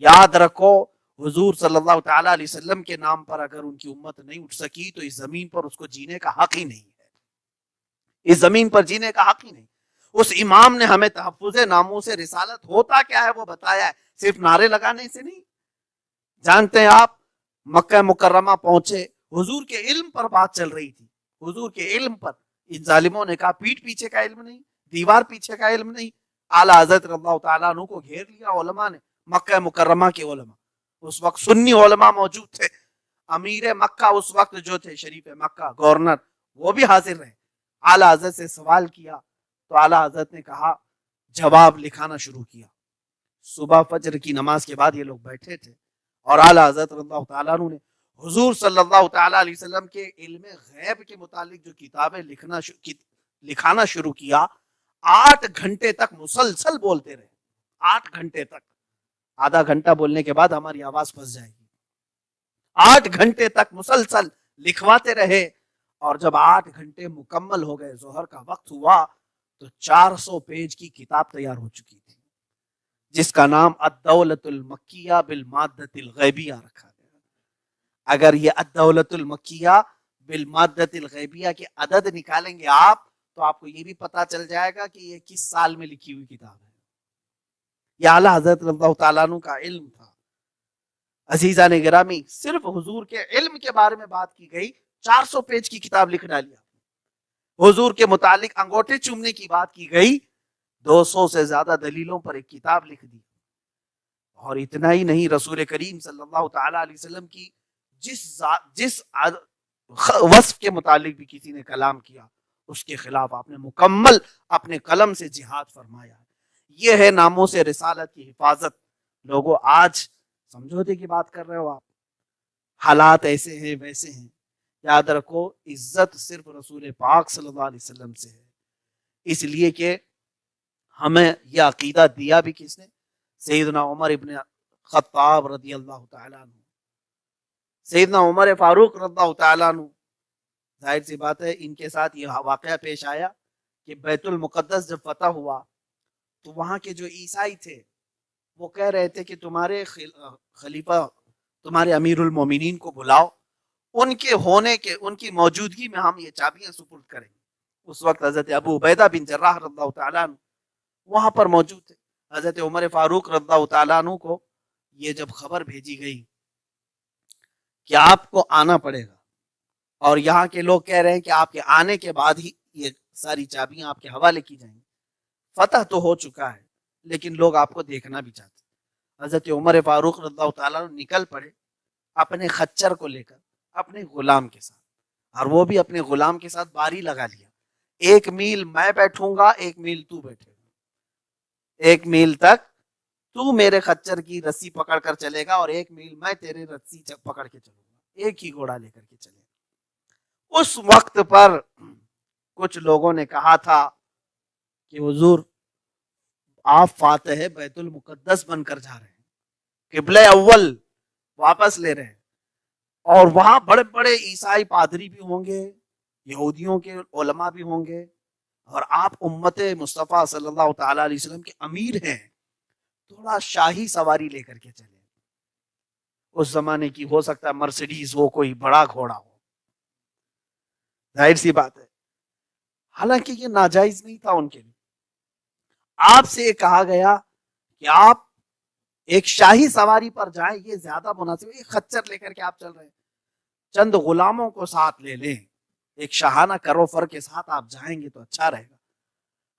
یاد رکھو حضور صلی اللہ تعالیٰ علیہ وسلم کے نام پر اگر ان کی امت نہیں اٹھ سکی تو اس زمین پر اس کو جینے کا حق ہی نہیں ہے. اس زمین پر جینے کا حق ہی نہیں. اس امام نے ہمیں تحفظ ناموس رسالت ہوتا کیا ہے وہ بتایا ہے، صرف نعرے لگانے سے نہیں. جانتے ہیں آپ، مکہ مکرمہ پہنچے، حضور کے علم پر بات چل رہی تھی، حضور کے علم پر. ان ظالموں نے کہا پیٹ پیچھے کا علم نہیں، دیوار پیچھے کا علم نہیں. اعلیٰ حضرت رضی اللہ تعالیٰ عنہ کو گھیر لیا علماء نے، مکہ مکرمہ کے علماء. اس وقت سنی علماء موجود تھے. امیر مکہ اس وقت جو تھے، شریف مکہ گورنر، وہ بھی حاضر رہے. اعلیٰ حضرت سے سوال کیا تو اعلیٰ حضرت نے کہا، جواب لکھانا شروع کیا. صبح فجر کی نماز کے بعد یہ لوگ بیٹھے تھے اور اعلیٰ حضرت رضی اللہ تعالیٰ عنہ نے حضور صلی اللہ تعالیٰ علیہ وسلم کے علم غیب کے متعلق جو کتابیں لکھانا شروع کیا. 8 گھنٹے تک مسلسل بولتے رہے. 8 گھنٹے تک. آدھا گھنٹہ بولنے کے بعد ہماری آواز پھنس جائے گی. 8 گھنٹے تک مسلسل لکھواتے رہے، اور جب 8 گھنٹے مکمل ہو گئے، ظہر کا وقت ہوا تو 400 پیج کی کتاب تیار ہو چکی تھی، جس کا نام الدولۃ المکیہ بالمادۃ الغیبیہ رکھا گیا. اگر یہ الدولۃ المکیہ بالمادۃ الغیبیہ کے عدد نکالیں گے آپ تو آپ کو یہ بھی پتا چل جائے گا کہ یہ کس سال میں لکھی ہوئی کتاب ہے. یہ اعلیٰ حضرت رضی اللہ تعالیٰ عنہ کا علم تھا. عزیزان گرامی، صرف حضور کے علم کے بارے میں بات کی گئی، 400 پیج کی کتاب لکھ ڈالی. حضور کے متعلق انگوٹھے چومنے کی بات کی گئی، 200 سے زیادہ دلیلوں پر ایک کتاب لکھ دی. اور اتنا ہی نہیں، رسول کریم صلی اللہ تعالی علیہ وسلم کی جس وصف کے متعلق بھی کسی نے کلام کیا اس کے خلاف آپ نے مکمل اپنے قلم سے جہاد فرمایا. یہ ہے ناموس رسالت کی حفاظت. لوگوں آج سمجھوتے کی بات کر رہے ہو آپ، حالات ایسے ہیں ویسے ہیں. یاد رکھو عزت صرف رسول پاک صلی اللہ علیہ وسلم سے ہے. اس لیے کہ ہمیں یہ عقیدہ دیا بھی کس نے؟ سیدنا عمر ابن خطاب رضی اللہ تعالیٰ عنہ، سیدنا عمر فاروق رضی اللہ تعالیٰ عنہ. ظاہر سی بات ہے ان کے ساتھ یہ واقعہ پیش آیا کہ بیت المقدس جب فتح ہوا تو وہاں کے جو عیسائی تھے وہ کہہ رہے تھے کہ تمہارے خلیفہ، تمہارے امیر المومنین کو بلاؤ، ان کے ہونے کے، ان کی موجودگی میں ہم یہ چابیاں سپرد کریں گے. اس وقت حضرت ابو عبیدہ بن جراح رضی اللہ تعالیٰ عنہ وہاں پر موجود تھے. حضرت عمر فاروق رضی اللہ تعالیٰ عنہ کو یہ جب خبر بھیجی گئی کہ آپ کو آنا پڑے گا، اور یہاں کے لوگ کہہ رہے ہیں کہ آپ کے آنے کے بعد ہی یہ ساری چابیاں آپ کے حوالے کی جائیں گی، فتح تو ہو چکا ہے لیکن لوگ آپ کو دیکھنا بھی چاہتے. حضرت عمر فاروق رضی اللہ تعالیٰ عنہ نکل پڑے اپنے خچر کو لے کر اپنے غلام کے ساتھ، اور وہ بھی اپنے غلام کے ساتھ باری لگا لیا. 1 میل میں بیٹھوں گا، 1 میل تو بیٹھے گا، 1 میل تک تو میرے خچر کی رسی پکڑ کر چلے گا اور 1 میل میں تیرے رسی پکڑ کے چلوں گا، ایک ہی گھوڑا لے کر کے چلے گا. اس وقت پر کچھ لوگوں نے کہا تھا کہ حضور آپ فاتح بیت المقدس بن کر جا رہے ہیں، قبلہ اول واپس لے رہے ہیں، اور وہاں بڑے بڑے عیسائی پادری بھی ہوں گے، یہودیوں کے علماء بھی ہوں گے، اور آپ امت مصطفیٰ صلی اللہ تعالی علیہ وسلم کے امیر ہیں، تھوڑا شاہی سواری لے کر کے چلے. اس زمانے کی ہو سکتا ہے مرسیڈیز ہو، کوئی بڑا گھوڑا ہو. ظاہر سی بات ہے حالانکہ یہ ناجائز نہیں تھا ان کے لیے. آپ سے کہا گیا کہ آپ ایک شاہی سواری پر جائیں، یہ زیادہ مناسب ہے. ایک خچر لے کر کے آپ چل رہے ہیں، چند غلاموں کو ساتھ لے لیں، ایک شاہانہ کروفر کے ساتھ آپ جائیں گے تو اچھا رہے گا.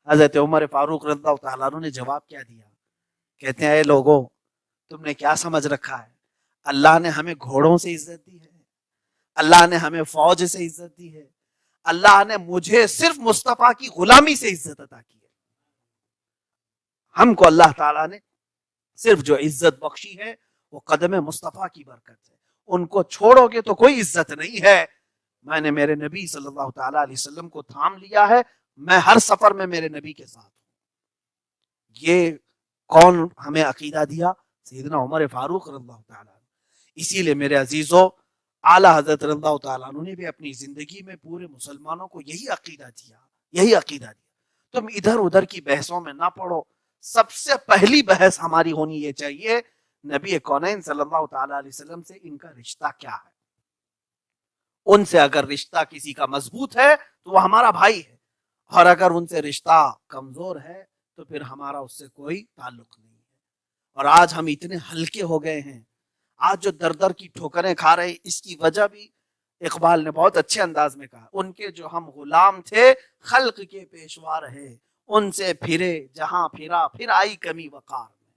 حضرت عمر فاروق رضی اللہ تعالیٰ عنہ نے جواب کیا دیا؟ کہتے ہیں اے لوگوں، تم نے کیا سمجھ رکھا ہے؟ اللہ نے ہمیں گھوڑوں سے عزت دی ہے، اللہ نے ہمیں فوج سے عزت دی ہے، اللہ نے مجھے صرف مصطفیٰ کی غلامی سے عزت عطا کی ہے. ہم کو اللہ تعالیٰ نے صرف جو عزت بخشی ہے وہ قدم مصطفیٰ کی برکت ہے. ان کو چھوڑو گے تو کوئی عزت نہیں ہے. میں نے میرے نبی صلی اللہ تعالیٰ علیہ وسلم کو تھام لیا ہے، میں ہر سفر میں میرے نبی کے ساتھ ہوں. یہ کون ہمیں عقیدہ دیا؟ سیدنا عمر فاروق رضی اللہ تعالیٰ. اسی لیے میرے عزیزوں، اعلیٰ حضرت رضی اللہ تعالیٰ عنہ نے بھی اپنی زندگی میں پورے مسلمانوں کو یہی عقیدہ دیا، یہی عقیدہ دیا. تم ادھر ادھر کی بحثوں میں نہ پڑو. سب سے پہلی بحث ہماری ہونی یہ چاہیے نبی کونین صلی اللہ تعالیٰ علیہ وسلم سے ان کا رشتہ کیا ہے. ان سے اگر رشتہ کسی کا مضبوط ہے تو وہ ہمارا بھائی ہے، اور اگر ان سے رشتہ کمزور ہے تو پھر ہمارا اس سے کوئی تعلق نہیں ہے. اور آج ہم اتنے ہلکے ہو گئے ہیں، آج جو در در کی ٹھوکریں کھا رہے ہیں، اس کی وجہ بھی اقبال نے بہت اچھے انداز میں کہا، ان کے جو ہم غلام تھے خلق کے پیشوا رہے، ان سے پھرے جہاں پھرا پھر آئی کمی وقار میں.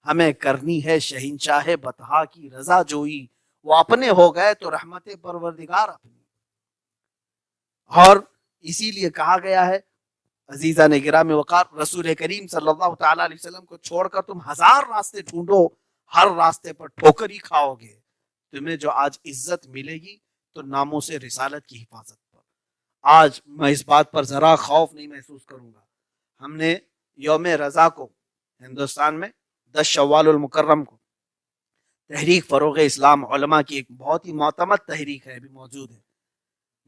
ہمیں کرنی ہے شہنشاہ بطحا کی رضا جوئی، وہ اپنے ہو گئے تو رحمت پروردگار اپنی. اور اسی لیے کہا گیا ہے عزیزان گرامی وقار، رسول کریم صلی اللہ تعالیٰ علیہ وسلم کو چھوڑ کر تم 1000 راستے ڈھونڈو، ہر راستے پر ٹھوکر ہی کھاؤ گے. تمہیں جو آج عزت ملے گی تو ناموس رسالت کی حفاظت پر. آج میں اس بات پر ذرا خوف نہیں محسوس کروں گا. ہم نے یوم رضا کو ہندوستان میں 10 شوال المکرم کو تحریک فروغ اسلام علماء کی ایک بہت ہی معتمد تحریک ہے، ابھی موجود ہے،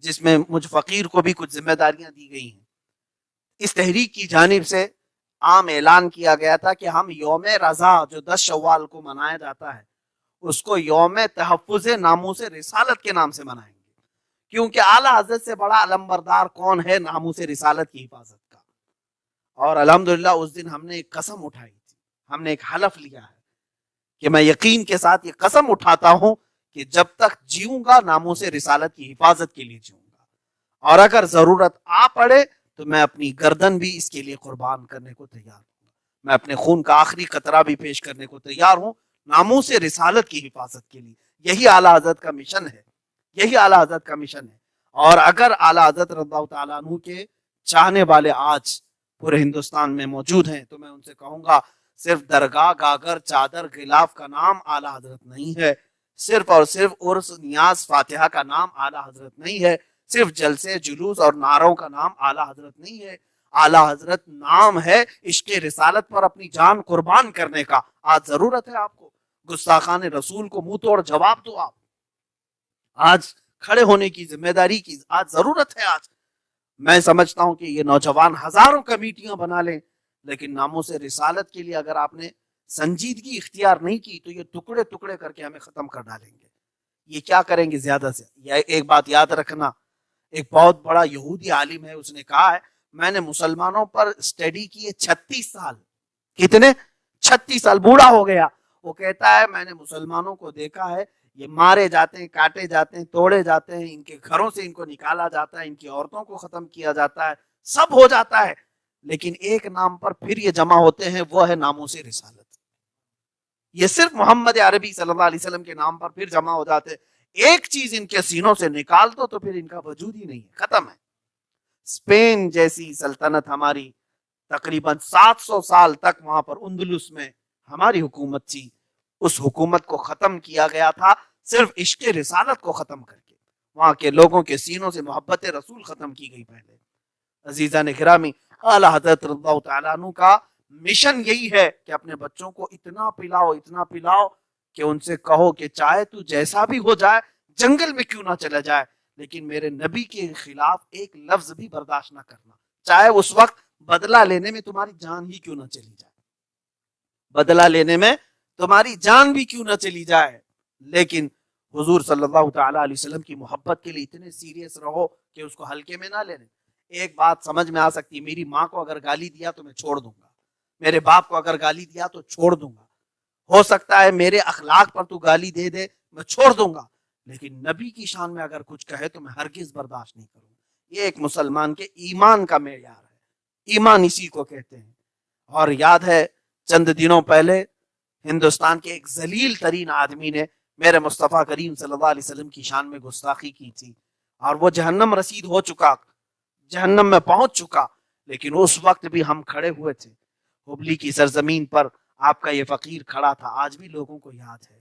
جس میں مجھ فقیر کو بھی کچھ ذمہ داریاں دی گئی ہیں. اس تحریک کی جانب سے عام اعلان کیا گیا تھا کہ ہم یوم رضا جو 10 شوال کو منایا جاتا ہے اس کو یوم تحفظ ناموس رسالت کے نام سے منائیں گے، کیونکہ اعلیٰ حضرت سے بڑا علمبردار کون ہے ناموس رسالت کی حفاظت کا. اور الحمدللہ اس دن ہم نے ایک قسم اٹھائی تھی، ہم نے ایک حلف لیا ہے کہ میں یقین کے ساتھ یہ قسم اٹھاتا ہوں کہ جب تک جیوں گا ناموس رسالت کی حفاظت کے لیے جیوں گا، اور اگر ضرورت آ پڑے تو میں اپنی گردن بھی اس کے لیے قربان کرنے کو تیار ہوں. میں اپنے خون کا آخری قطرہ بھی پیش کرنے کو تیار ہوں ناموس رسالت کی حفاظت کے لیے. یہی اعلیٰ حضرت کا مشن ہے, یہی اعلیٰ حضرت کا مشن ہے. اور اگر اعلیٰ حضرت رضی اللہ تعالیٰ عنہ کے چاہنے والے آج پورے ہندوستان میں موجود ہیں تو میں ان سے کہوں گا صرف درگاہ, گاگر, چادر, غلاف کا نام اعلیٰ حضرت نہیں ہے, صرف اور صرف عرس, نیاز, فاتحہ کا نام اعلیٰ حضرت نہیں ہے, صرف جلسے, جلوس اور نعروں کا نام اعلیٰ حضرت نہیں ہے. اعلیٰ حضرت نام ہے عشق رسالت پر اپنی جان قربان کرنے کا. آج ضرورت ہے آپ کو گستاخان رسول کو منہ توڑ جواب دو. آپ آج کھڑے ہونے کی ذمہ داری کی آج ضرورت ہے. آج میں سمجھتا ہوں کہ یہ نوجوان ہزاروں کمیٹیاں بنا لیں, لیکن ناموس رسالت کے لیے اگر آپ نے سنجیدگی اختیار نہیں کی تو یہ ٹکڑے ٹکڑے کر کے ہمیں ختم کر ڈالیں گے. یہ کیا کریں گے زیادہ سے. ایک بات یاد رکھنا, ایک بہت بڑا یہودی عالم ہے, اس نے کہا ہے میں نے مسلمانوں پر اسٹڈی کیے 36 سال. کتنے؟ 36 سال. بوڑھا ہو گیا. وہ کہتا ہے میں نے مسلمانوں کو دیکھا ہے, یہ مارے جاتے ہیں, کاٹے جاتے ہیں, توڑے جاتے ہیں, ان کے گھروں سے ان کو نکالا جاتا ہے, ان کی عورتوں کو ختم کیا جاتا ہے, سب ہو جاتا ہے, لیکن ایک نام پر پھر یہ جمع ہوتے ہیں, وہ ہے ناموس رسالت. یہ صرف محمد عربی صلی اللہ علیہ وسلم کے نام پر پھر جمع ہو جاتے ہیں. ایک چیز ان کے سینوں سے نکال دو تو پھر ان کا وجود ہی نہیں ہے, ختم ہے. اسپین جیسی سلطنت ہماری تقریباً 700 سال تک وہاں پر اندلس میں ہماری حکومت تھی. اس حکومت کو ختم کیا گیا تھا صرف عشق رسالت کو ختم کر کے. وہاں کے لوگوں کے سینوں سے محبت رسول ختم کی گئی پہلے. عزیزان گرامی, اعلیٰ حضرت رضی اللہ تعالیٰ عنہ کا مشن یہی ہے کہ اپنے بچوں کو اتنا پلاؤ کہ ان سے کہو کہ چاہے تو جیسا بھی ہو جائے, جنگل میں کیوں نہ چلا جائے, لیکن میرے نبی کے خلاف ایک لفظ بھی برداشت نہ کرنا, چاہے اس وقت بدلہ لینے میں تمہاری جان ہی کیوں نہ چلی جائے, بدلہ لینے میں تمہاری جان بھی کیوں نہ چلی جائے. لیکن حضور صلی اللہ تعالی علیہ وسلم کی محبت کے لیے اتنے سیریس رہو کہ اس کو ہلکے میں نہ لینے. ایک بات سمجھ میں آ سکتی, میری ماں کو اگر گالی دیا تو میں چھوڑ دوں گا, میرے باپ کو اگر گالی دیا تو چھوڑ دوں گا, ہو سکتا ہے میرے اخلاق پر تو گالی دے دے, میں چھوڑ دوں گا, لیکن نبی کی شان میں اگر کچھ کہے تو میں ہرگز برداشت نہیں کروں. یہ ایک مسلمان کے ایمان کا معیار ہے, ایمان اسی کو کہتے ہیں. اور یاد ہے چند دنوں پہلے ہندوستان کے ایک ذلیل ترین آدمی نے میرے مصطفیٰ کریم صلی اللہ علیہ وسلم کی شان میں گستاخی کی تھی, اور وہ جہنم رسید ہو چکا, جہنم میں پہنچ چکا, لیکن اس وقت بھی ہم کھڑے ہوئے تھے. ہبلی کی سرزمین پر آپ کا یہ فقیر کھڑا تھا, آج بھی لوگوں کو یاد ہے.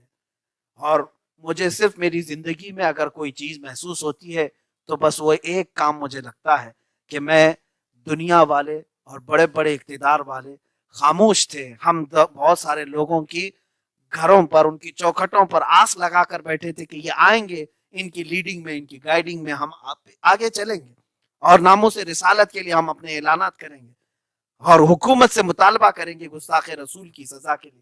اور مجھے صرف میری زندگی میں اگر کوئی چیز محسوس ہوتی ہے تو بس وہ ایک کام مجھے لگتا ہے کہ میں دنیا والے اور بڑے بڑے اقتدار والے خاموش تھے. ہم بہت سارے لوگوں کی گھروں پر, ان کی چوکھٹوں پر آس لگا کر بیٹھے تھے کہ یہ آئیں گے, ان کی لیڈنگ میں, ان کی گائیڈنگ میں ہم آگے چلیں گے اور ناموس رسالت کے لیے ہم اپنے اعلانات کریں گے اور حکومت سے مطالبہ کریں گے گستاخ رسول کی سزا کے لیے,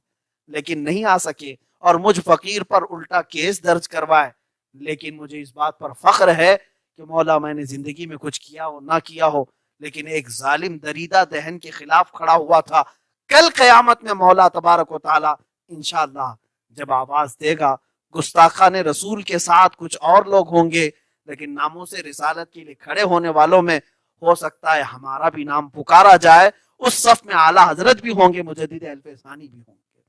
لیکن نہیں آ سکے اور مجھ فقیر پر الٹا کیس درج کروائے. لیکن مجھے اس بات پر فخر ہے کہ مولا میں نے زندگی میں کچھ کیا ہو نہ کیا ہو, لیکن ایک ظالم دریدہ دہن کے خلاف کھڑا ہوا تھا. کل قیامت میں مولا تبارک و تعالی انشاءاللہ جب آواز دے گا, گستاخان رسول کے ساتھ کچھ اور لوگ ہوں گے, لیکن ناموس رسالت کے لیے کھڑے ہونے والوں میں ہو سکتا ہے ہمارا بھی نام پکارا جائے. اس صف میں اعلیٰ حضرت بھی ہوں گے, مجدد اہل ثانی بھی ہوں گے.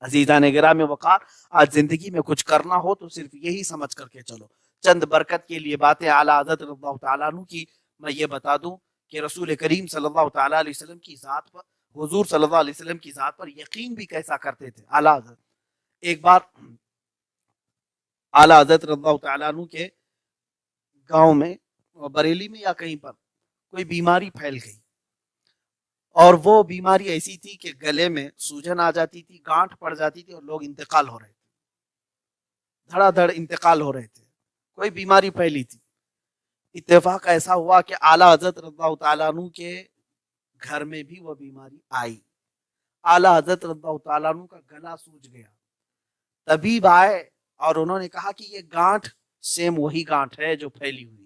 عزیزان گرامی وقار, آج زندگی میں کچھ کرنا ہو تو صرف یہی سمجھ کر کے چلو. چند برکت کے لیے باتیں اعلیٰ حضرت رضی اللہ تعالیٰ عنہ کی میں یہ بتا دوں کہ رسول کریم صلی اللہ تعالیٰ علیہ وسلم کی ذات پر, حضور صلی اللہ علیہ وسلم کی ذات پر یقین بھی کیسا کرتے تھے اعلیٰ حضرت. ایک بار اعلیٰ حضرت رضی اللہ تعالیٰ عنہ کے گاؤں میں, بریلی میں یا کہیں پر, کوئی بیماری پھیل گئی, اور وہ بیماری ایسی تھی کہ گلے میں سوجن آ جاتی تھی, گانٹھ پڑ جاتی تھی, اور لوگ انتقال ہو رہے تھے, دھڑا دھڑ انتقال ہو رہے تھے. کوئی بیماری پھیلی تھی. اتفاق ایسا ہوا کہ اعلیٰ حضرت رضی اللہ تعالیٰ عنہ کے گھر میں بھی وہ بیماری آئی. اعلیٰ حضرت رضی اللہ تعالیٰ عنہ کا گلا سوج گیا. طبیب آئے اور انہوں نے کہا کہ یہ گانٹھ سیم وہی گانٹھ ہے جو پھیلی ہوئی ہے.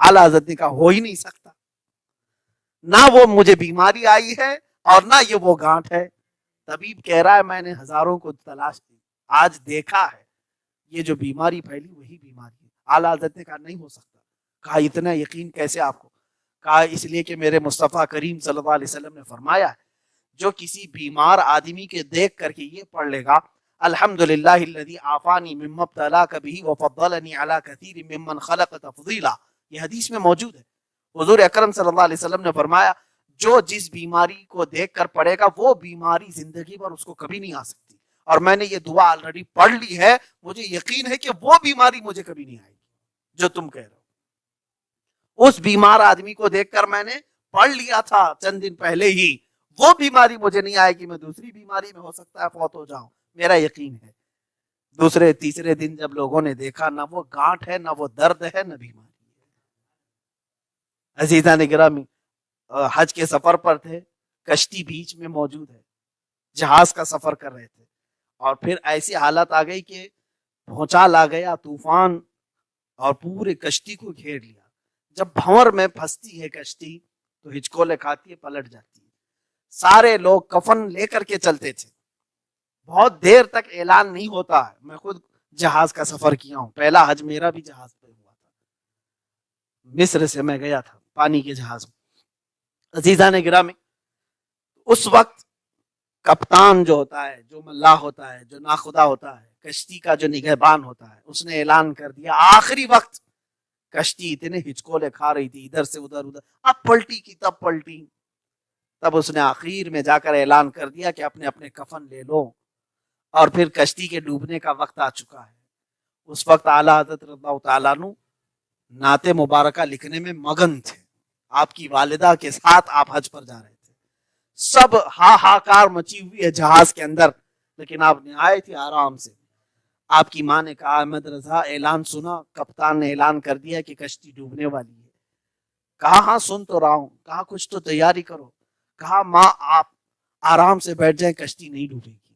اعلیٰ حضرت نے کہا ہو ہی نہیں سکتا, نہ وہ مجھے بیماری آئی ہے اور نہ یہ وہ گانٹھ ہے. طبیب کہہ رہا ہے میں نے ہزاروں کو تلاش کی, آج دیکھا ہے یہ جو بیماری پھیلی وہی بیماری ہے. اعلیٰ حضرت نے کہا نہیں ہو سکتا. کہا اتنا یقین کیسے آپ کو؟ کہا اس لیے کہ میرے مصطفیٰ کریم صلی اللہ علیہ وسلم نے فرمایا ہے جو کسی بیمار آدمی کے دیکھ کر کے یہ پڑھ لے گا الحمدللہ الذی عافانی مما ابتلاک بہ وفضلنی علی کثیر ممن خلق تفضیلا، یہ حدیث میں موجود ہے۔ حضور اکرم صلی اللہ علیہ وسلم نے فرمایا جو جس بیماری کو دیکھ کر پڑھے گا وہ بیماری زندگی پر اس کو کبھی نہیں آ سکتی، اور میں نے یہ دعا آلریڈی پڑھ لی ہے، مجھے یقین ہے کہ وہ بیماری مجھے کبھی نہیں آئے گی جو تم کہہ رہے ہو۔ اس بیمار آدمی کو دیکھ کر میں نے پڑھ لیا تھا چند دن پہلے ہی، وہ بیماری مجھے نہیں آئے گی، میں دوسری بیماری میں ہو سکتا ہے فوت ہو جاؤں، میرا یقین ہے۔ دوسرے تیسرے دن جب لوگوں نے دیکھا نہ وہ گانٹھ ہے، نہ وہ درد ہے، نہ بیماری ہے۔ عزیزان گرامی، حج کے سفر پر تھے، کشتی بیچ میں موجود ہے، جہاز کا سفر کر رہے تھے، اور پھر ایسی حالت آ گئی کہ بھونچال آ گیا، طوفان، اور پورے کشتی کو گھیر لیا۔ جب بھنور میں پھنستی ہے کشتی تو ہچکولے کھاتی ہے، پلٹ جاتی ہے۔ سارے لوگ کفن لے کر کے چلتے تھے، بہت دیر تک اعلان نہیں ہوتا ہے۔ میں خود جہاز کا سفر کیا ہوں، پہلا حج میرا بھی جہاز پہ ہوا تھا، مصر سے میں گیا تھا پانی کے جہاز میں۔ عزیزان گرامی، اس وقت کپتان جو ہوتا ہے، جو ملاح ہوتا ہے، جو ناخدا ہوتا ہے، کشتی کا جو نگہبان ہوتا ہے، اس نے اعلان کر دیا آخری وقت۔ کشتی اتنے ہچکولے کھا رہی تھی، ادھر سے ادھر، اب پلٹی کی تب پلٹی، تب اس نے آخر میں جا کر اعلان کر دیا کہ اپنے اپنے کفن لے لو، اور پھر کشتی کے ڈوبنے کا وقت آ چکا ہے۔ اس وقت اعلیٰ حضرت رضی اللہ تعالیٰ عنہ نعت مبارکہ لکھنے میں مگن تھے، آپ کی والدہ کے ساتھ آپ حج پر جا رہے تھے، سب ہاہاکار مچی ہوئی ہے جہاز کے اندر، لیکن آپ نہایت ہی آرام سے۔ آپ کی ماں نے کہا احمد رضا اعلان سنا، کپتان نے اعلان کر دیا کہ کشتی ڈوبنے والی ہے۔ کہا ہاں سن تو رہا ہوں۔ کہا کچھ تو تیاری کرو۔ کہا ماں آپ آرام سے بیٹھ جائیں، کشتی نہیں ڈوبے گی،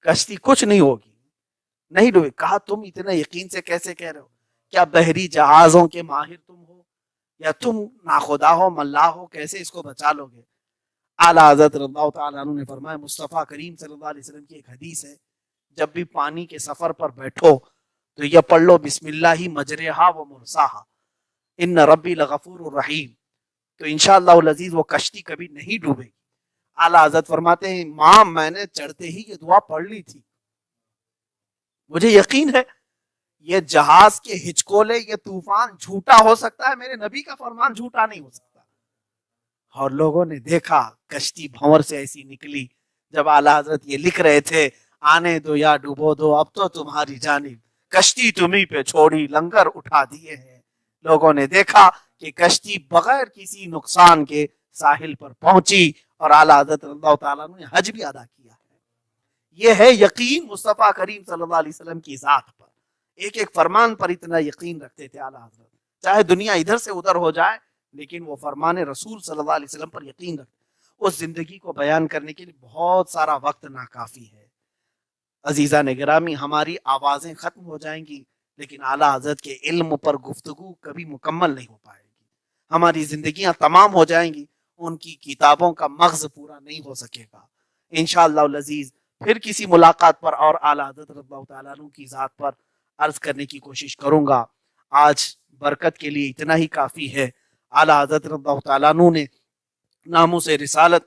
کشتی کچھ نہیں ہوگی، نہیں ڈوبے۔ کہا تم اتنا یقین سے کیسے کہہ رہے ہو؟ کیا بحری جہازوں کے ماہر تم ہو یا تم ناخدا ہو، ملاح ہو، کیسے اس کو بچا لو گے؟ اعلیٰ حضرت رضی اللہ تعالیٰ عنہ نے فرمایا، مصطفیٰ کریم صلی اللہ علیہ وسلم کی ایک حدیث ہے، جب بھی پانی کے سفر پر بیٹھو تو یہ پڑھ لو بسم اللہ مجرہا و مرساہا ان ربی لغفور الرحیم، تو انشاءاللہ العزیز وہ کشتی کبھی نہیں ڈوبے گی۔ اعلیٰ حضرت فرماتے ہیں ماں میں نے چڑھتے ہی یہ دعا پڑھ لی تھی، مجھے یقین ہے یہ جہاز کے ہچکولے، یہ طوفان جھوٹا ہو سکتا ہے، میرے نبی کا فرمان جھوٹا نہیں ہو سکتا۔ اور لوگوں نے دیکھا کشتی بھنور سے ایسی نکلی، جب اعلیٰ حضرت یہ لکھ رہے تھے آنے دو یا ڈوبو دو اب تو تمہاری جانب، کشتی تمہیں پہ چھوڑی لنگر اٹھا دیے ہیں۔ لوگوں نے دیکھا کہ کشتی بغیر کسی نقصان کے ساحل پر پہنچی، اور اعلیٰ حضرت اللہ تعالیٰ نے حج بھی ادا کیا ہے۔ یہ ہے یقین مصطفیٰ کریم صلی اللہ علیہ وسلم کی ذات پر، ایک ایک فرمان پر اتنا یقین رکھتے تھے اعلیٰ حضرت، چاہے دنیا ادھر سے ادھر ہو جائے لیکن وہ فرمان رسول صلی اللہ علیہ وسلم پر یقین رکھتے۔ اس زندگی کو بیان کرنے کے لیے بہت سارا وقت ناکافی ہے۔ عزیزان گرامی، ہماری آوازیں ختم ہو جائیں گی لیکن اعلیٰ حضرت کے علم پر گفتگو کبھی مکمل نہیں ہو پائے گی۔ ہماری زندگیاں تمام ہو جائیں گی، ان کی کتابوں کا مغز پورا نہیں ہو سکے گا۔ انشاءاللہ العزیز پھر کسی ملاقات پر اور اعلیٰ حضرت رضی اللہ تعالیٰ عنہ کی ذات پر عرض کرنے کی کوشش کروں گا۔ آج برکت کے لیے اتنا ہی کافی ہے۔ اعلیٰ حضرت رضی اللہ تعالیٰ عنہ نے ناموس رسالت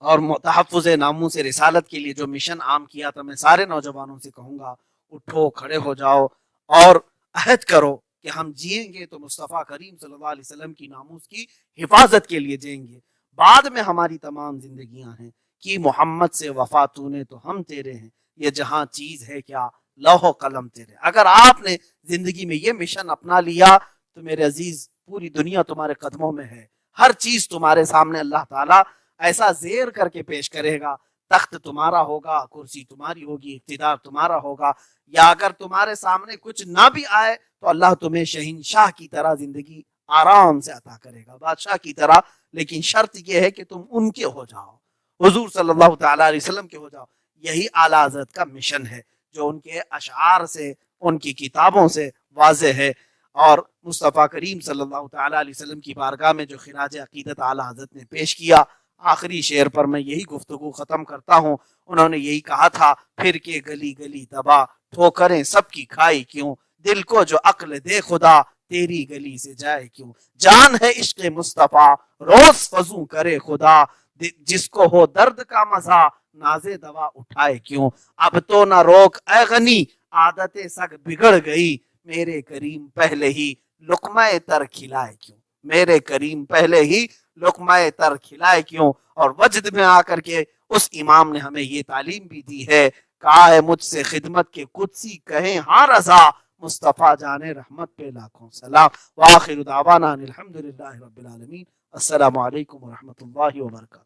اور تحفظ ناموس رسالت کے لیے جو مشن عام کیا تھا، میں سارے نوجوانوں سے کہوں گا اٹھو، کھڑے ہو جاؤ اور عہد کرو کہ ہم جئیں گے تو مصطفیٰ کریم صلی اللہ علیہ وسلم کی ناموس کی حفاظت کے لیے جئیں گے۔ بعد میں ہماری تمام زندگیاں ہیں کہ محمد سے وفا تو نے تو ہم تیرے ہیں، یہ جہاں چیز ہے کیا لوح و قلم تیرے۔ اگر آپ نے زندگی میں یہ مشن اپنا لیا تو میرے عزیز پوری دنیا تمہارے قدموں میں ہے، ہر چیز تمہارے سامنے اللہ تعالیٰ ایسا زیر کر کے پیش کرے گا، تخت تمہارا ہوگا، کرسی تمہاری ہوگی، اقتدار تمہارا ہوگا، یا اگر تمہارے سامنے کچھ نہ بھی آئے تو اللہ تمہیں شہنشاہ کی طرح زندگی آرام سے عطا کرے گا، بادشاہ کی طرح، لیکن شرط یہ ہے کہ تم ان کے ہو جاؤ، حضور صلی اللہ تعالیٰ علیہ وسلم کے ہو جاؤ۔ یہی اعلیٰ حضرت کا مشن ہے جو ان کے اشعار سے، ان کی کتابوں سے واضح ہے۔ اور مصطفیٰ کریم صلی اللہ تعالیٰ علیہ وسلم کی بارگاہ میں جو خراج عقیدت اعلیٰ حضرت نے پیش کیا، آخری شعر پر میں یہی گفتگو ختم کرتا ہوں۔ انہوں نے یہی کہا تھا، پھر کے گلی گلی تباہ ٹھوکریں سب کی کھائی کیوں، دل کو جو عقل دے خدا تیری گلی سے جائے کیوں. جان ہے عشق مصطفیٰ روز فضو کرے خدا, جس کو ہو درد کا مزہ نازے دوا اٹھائے کیوں. اب تو نہ روک اے غنی عادت سگ بگڑ گئی, میرے کریم پہلے ہی لقمہ تر کھلائے کیوں. میرے کریم پہلے ہی لقمہ تر کھلائے کیوں. اور وجد میں آ کر کے اس امام نے ہمیں یہ تعلیم بھی دی ہے, کہا ہے مجھ سے خدمت کے قدسی کہیں ہاں رضا, مصطفیٰ جانے رحمت پہ لاکھوں سلام. وآخر دعوانا الحمدللہ رب العالمین. السلام علیکم ورحمۃ اللہ وبرکاتہ.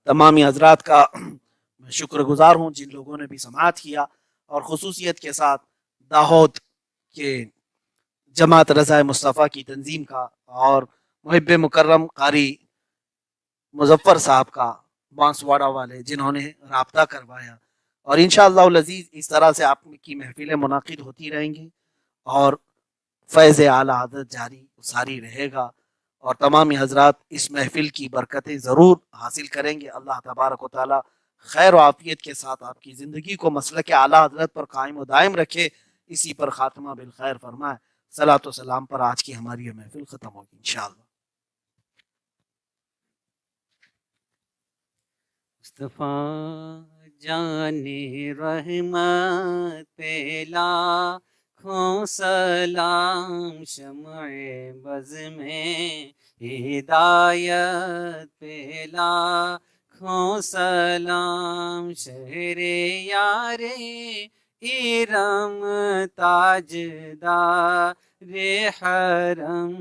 تمامی حضرات کا میں شکر گزار ہوں جن لوگوں نے بھی سماعت کیا, اور خصوصیت کے ساتھ داہود کے جماعت رضا مصطفیٰ کی تنظیم کا, اور محب مکرم قاری مظفر صاحب کا بانسواڑہ والے جنہوں نے رابطہ کروایا. اور انشاءاللہ العزیز اس طرح سے آپ کی محفلیں منعقد ہوتی رہیں گی, اور فیض اعلیٰ حضرت جاری ساری رہے گا, اور تمامی حضرات اس محفل کی برکتیں ضرور حاصل کریں گے. اللہ تبارک و تعالی خیر و عافیت کے ساتھ آپ کی زندگی کو مسلک اعلیٰ حضرت پر قائم و دائم رکھے, اسی پر خاتمہ بالخیر فرمائے. صلاۃ و سلام پر آج کی ہماری یہ محفل ختم ہوگی انشاءاللہ. مصطفیٰ جانے رحمت پہ لاکھوں سلام, شمع بز میں ہدایت پہ لاکھوں سلام, شہر یار ارم تاجدار حرم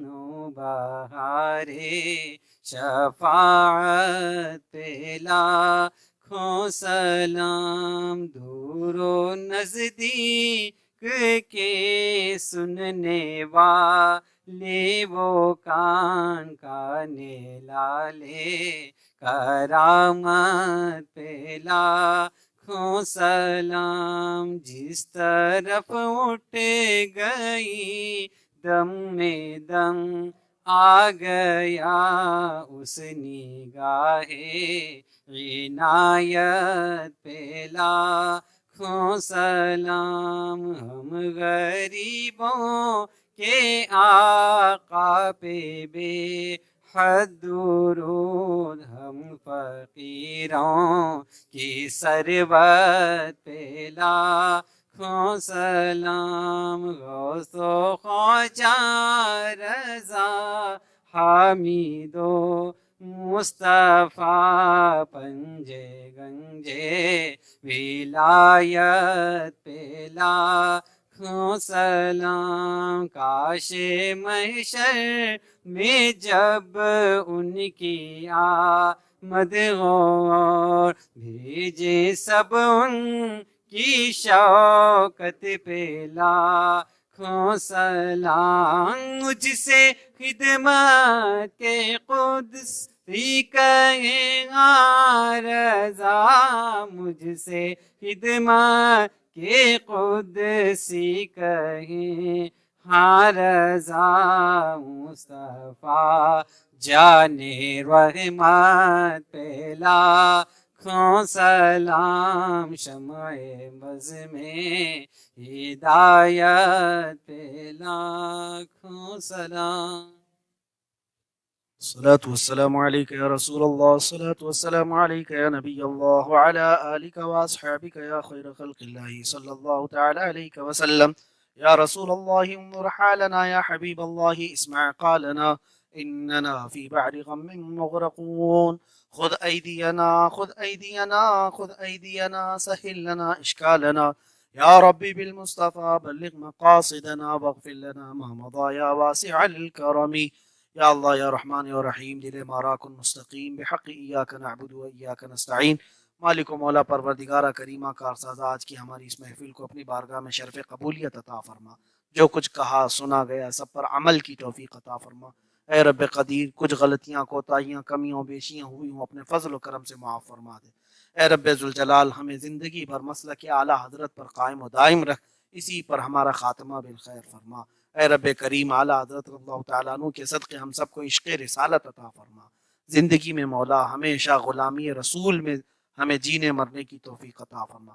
نو بہارے شفاعت پہ لاکھوں سلام. دور و نزدیک کے سننے والے وہ کان کانے لالے کرامت پہ لاکھوں سلام. جس طرف اٹھ گئی دم میں دم آ گیا اس نگاہ عنایت پہ لاکھوں سلام. ہم غریبوں کے آقا پہ بے حد درود, ہم فقیروں کی ثروت پہ لاکھوں سلام. غوث و خواجہ رضا حامد و مصطفیٰ پنجے گنجے ولایت پہ لاکھوں سلام. کاش محشر میں جب ان کی آمد غور بھیجے سب ان کی شوکت پہ لاکھوں سلام. مجھ سے خدمت کے قدسی کہیں ہاں رضا, مجھ سے خدمت کے قدسی کہیں ہاں رضا. مصطفیٰ جانے رحمت پہ لاکھوں سلام, شمع بز میں ہدایت پہ لاکھوں سلام. الصلاة والسلام عليك يا رسول الله, الصلاة والسلام عليك يا نبي الله, وعلى آلك وأصحابك يا خير خلق الله صلى الله تعالى عليك وسلم. يا رسول الله انظر حالنا, يا حبيب الله اسمع قالنا, إننا في بحر غم مغرقون. خذ أيدينا خذ أيدينا خذ أيدينا, سهل لنا إشكالنا يا ربي بالمصطفى, بلغ مقاصدنا واغفر لنا ما مضى يا واسع الكرم. یا اللہ یا رحمان یا رحیم, دل مارا کن مستقیم بحق ایاک نعبد و ایاک نستعین. مالک و مولا پروردگارہ کریمہ کارسازہ, آج کی ہماری اس محفل کو اپنی بارگاہ میں شرف قبولیت عطا فرما. جو کچھ کہا سنا گیا سب پر عمل کی توفیق عطا فرما. اے رب قدیر, کچھ غلطیاں کوتاہیاں کمیوں بیشیاں ہوئی ہوں اپنے فضل و کرم سے معاف فرما دے. اے رب ذوالجلال, ہمیں زندگی بھر مسلک اعلیٰ حضرت پر قائم و دائم رکھ, اسی پر ہمارا خاتمہ بالخیر فرما. اے رب کریم, اعلیٰ حضرت رضی اللہ تعالیٰ عنہ کے صدقے ہم سب کو عشق رسالت عطا فرما. زندگی میں مولا ہمیشہ غلامی رسول میں ہمیں جینے مرنے کی توفیق عطا فرما.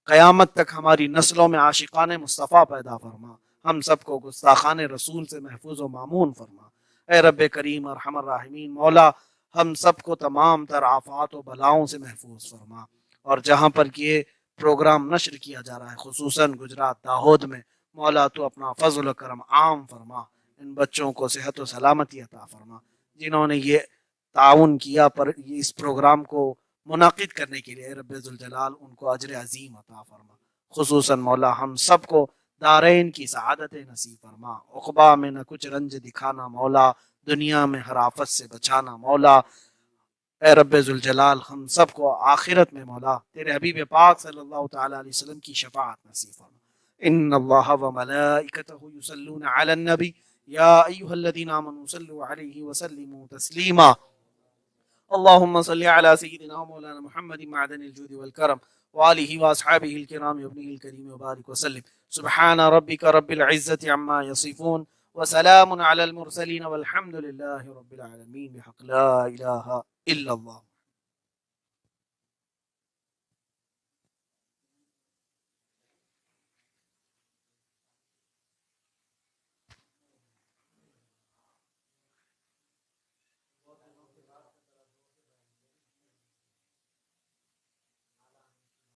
قیامت تک ہماری نسلوں میں عاشقان مصطفیٰ پیدا فرما. ہم سب کو گستاخان رسول سے محفوظ و معمون فرما۔ اے رب کریم ارحم الراحمین، مولا ہم سب کو تمام تر آفات و بلاؤں سے محفوظ فرما، اور جہاں پر یہ پروگرام نشر کیا جا رہا ہے خصوصاً گجرات داہود میں، مولا تو اپنا فضل و کرم عام فرما، ان بچوں کو صحت و سلامتی عطا فرما، جنہوں نے یہ تعاون کیا پر اس پروگرام کو منعقد کرنے کے لیے، رب ذوالجلال ان کو اجر عظیم عطا فرما، خصوصاً مولا ہم سب کو دارین کی سعادت نصیب فرما، عقبہ میں نہ کچھ رنج دکھانا مولا، دنیا میں ہر آفت سے بچانا مولا، اے رب ذوالجلال ہم سب کو آخرت میں مولا تیرے حبیب پاک صلی اللہ تعالی علیہ وسلم کی شفاعت نصیب فرما۔ ان اللہ وملائکتہ یصلون علی النبی یا ایھا الذین آمنوا صلوا علیہ وسلموا تسلیما۔ اللهم صل على سيدنا ومولانا محمد معدن الجود والكرم وآله وأصحابه الكرام وابنه الكريم وبارك وسلم، سبحان ربك رب العزة عما يصفون وسلام على المرسلين والحمد لله رب العالمين، بحق لا إله إلا الله۔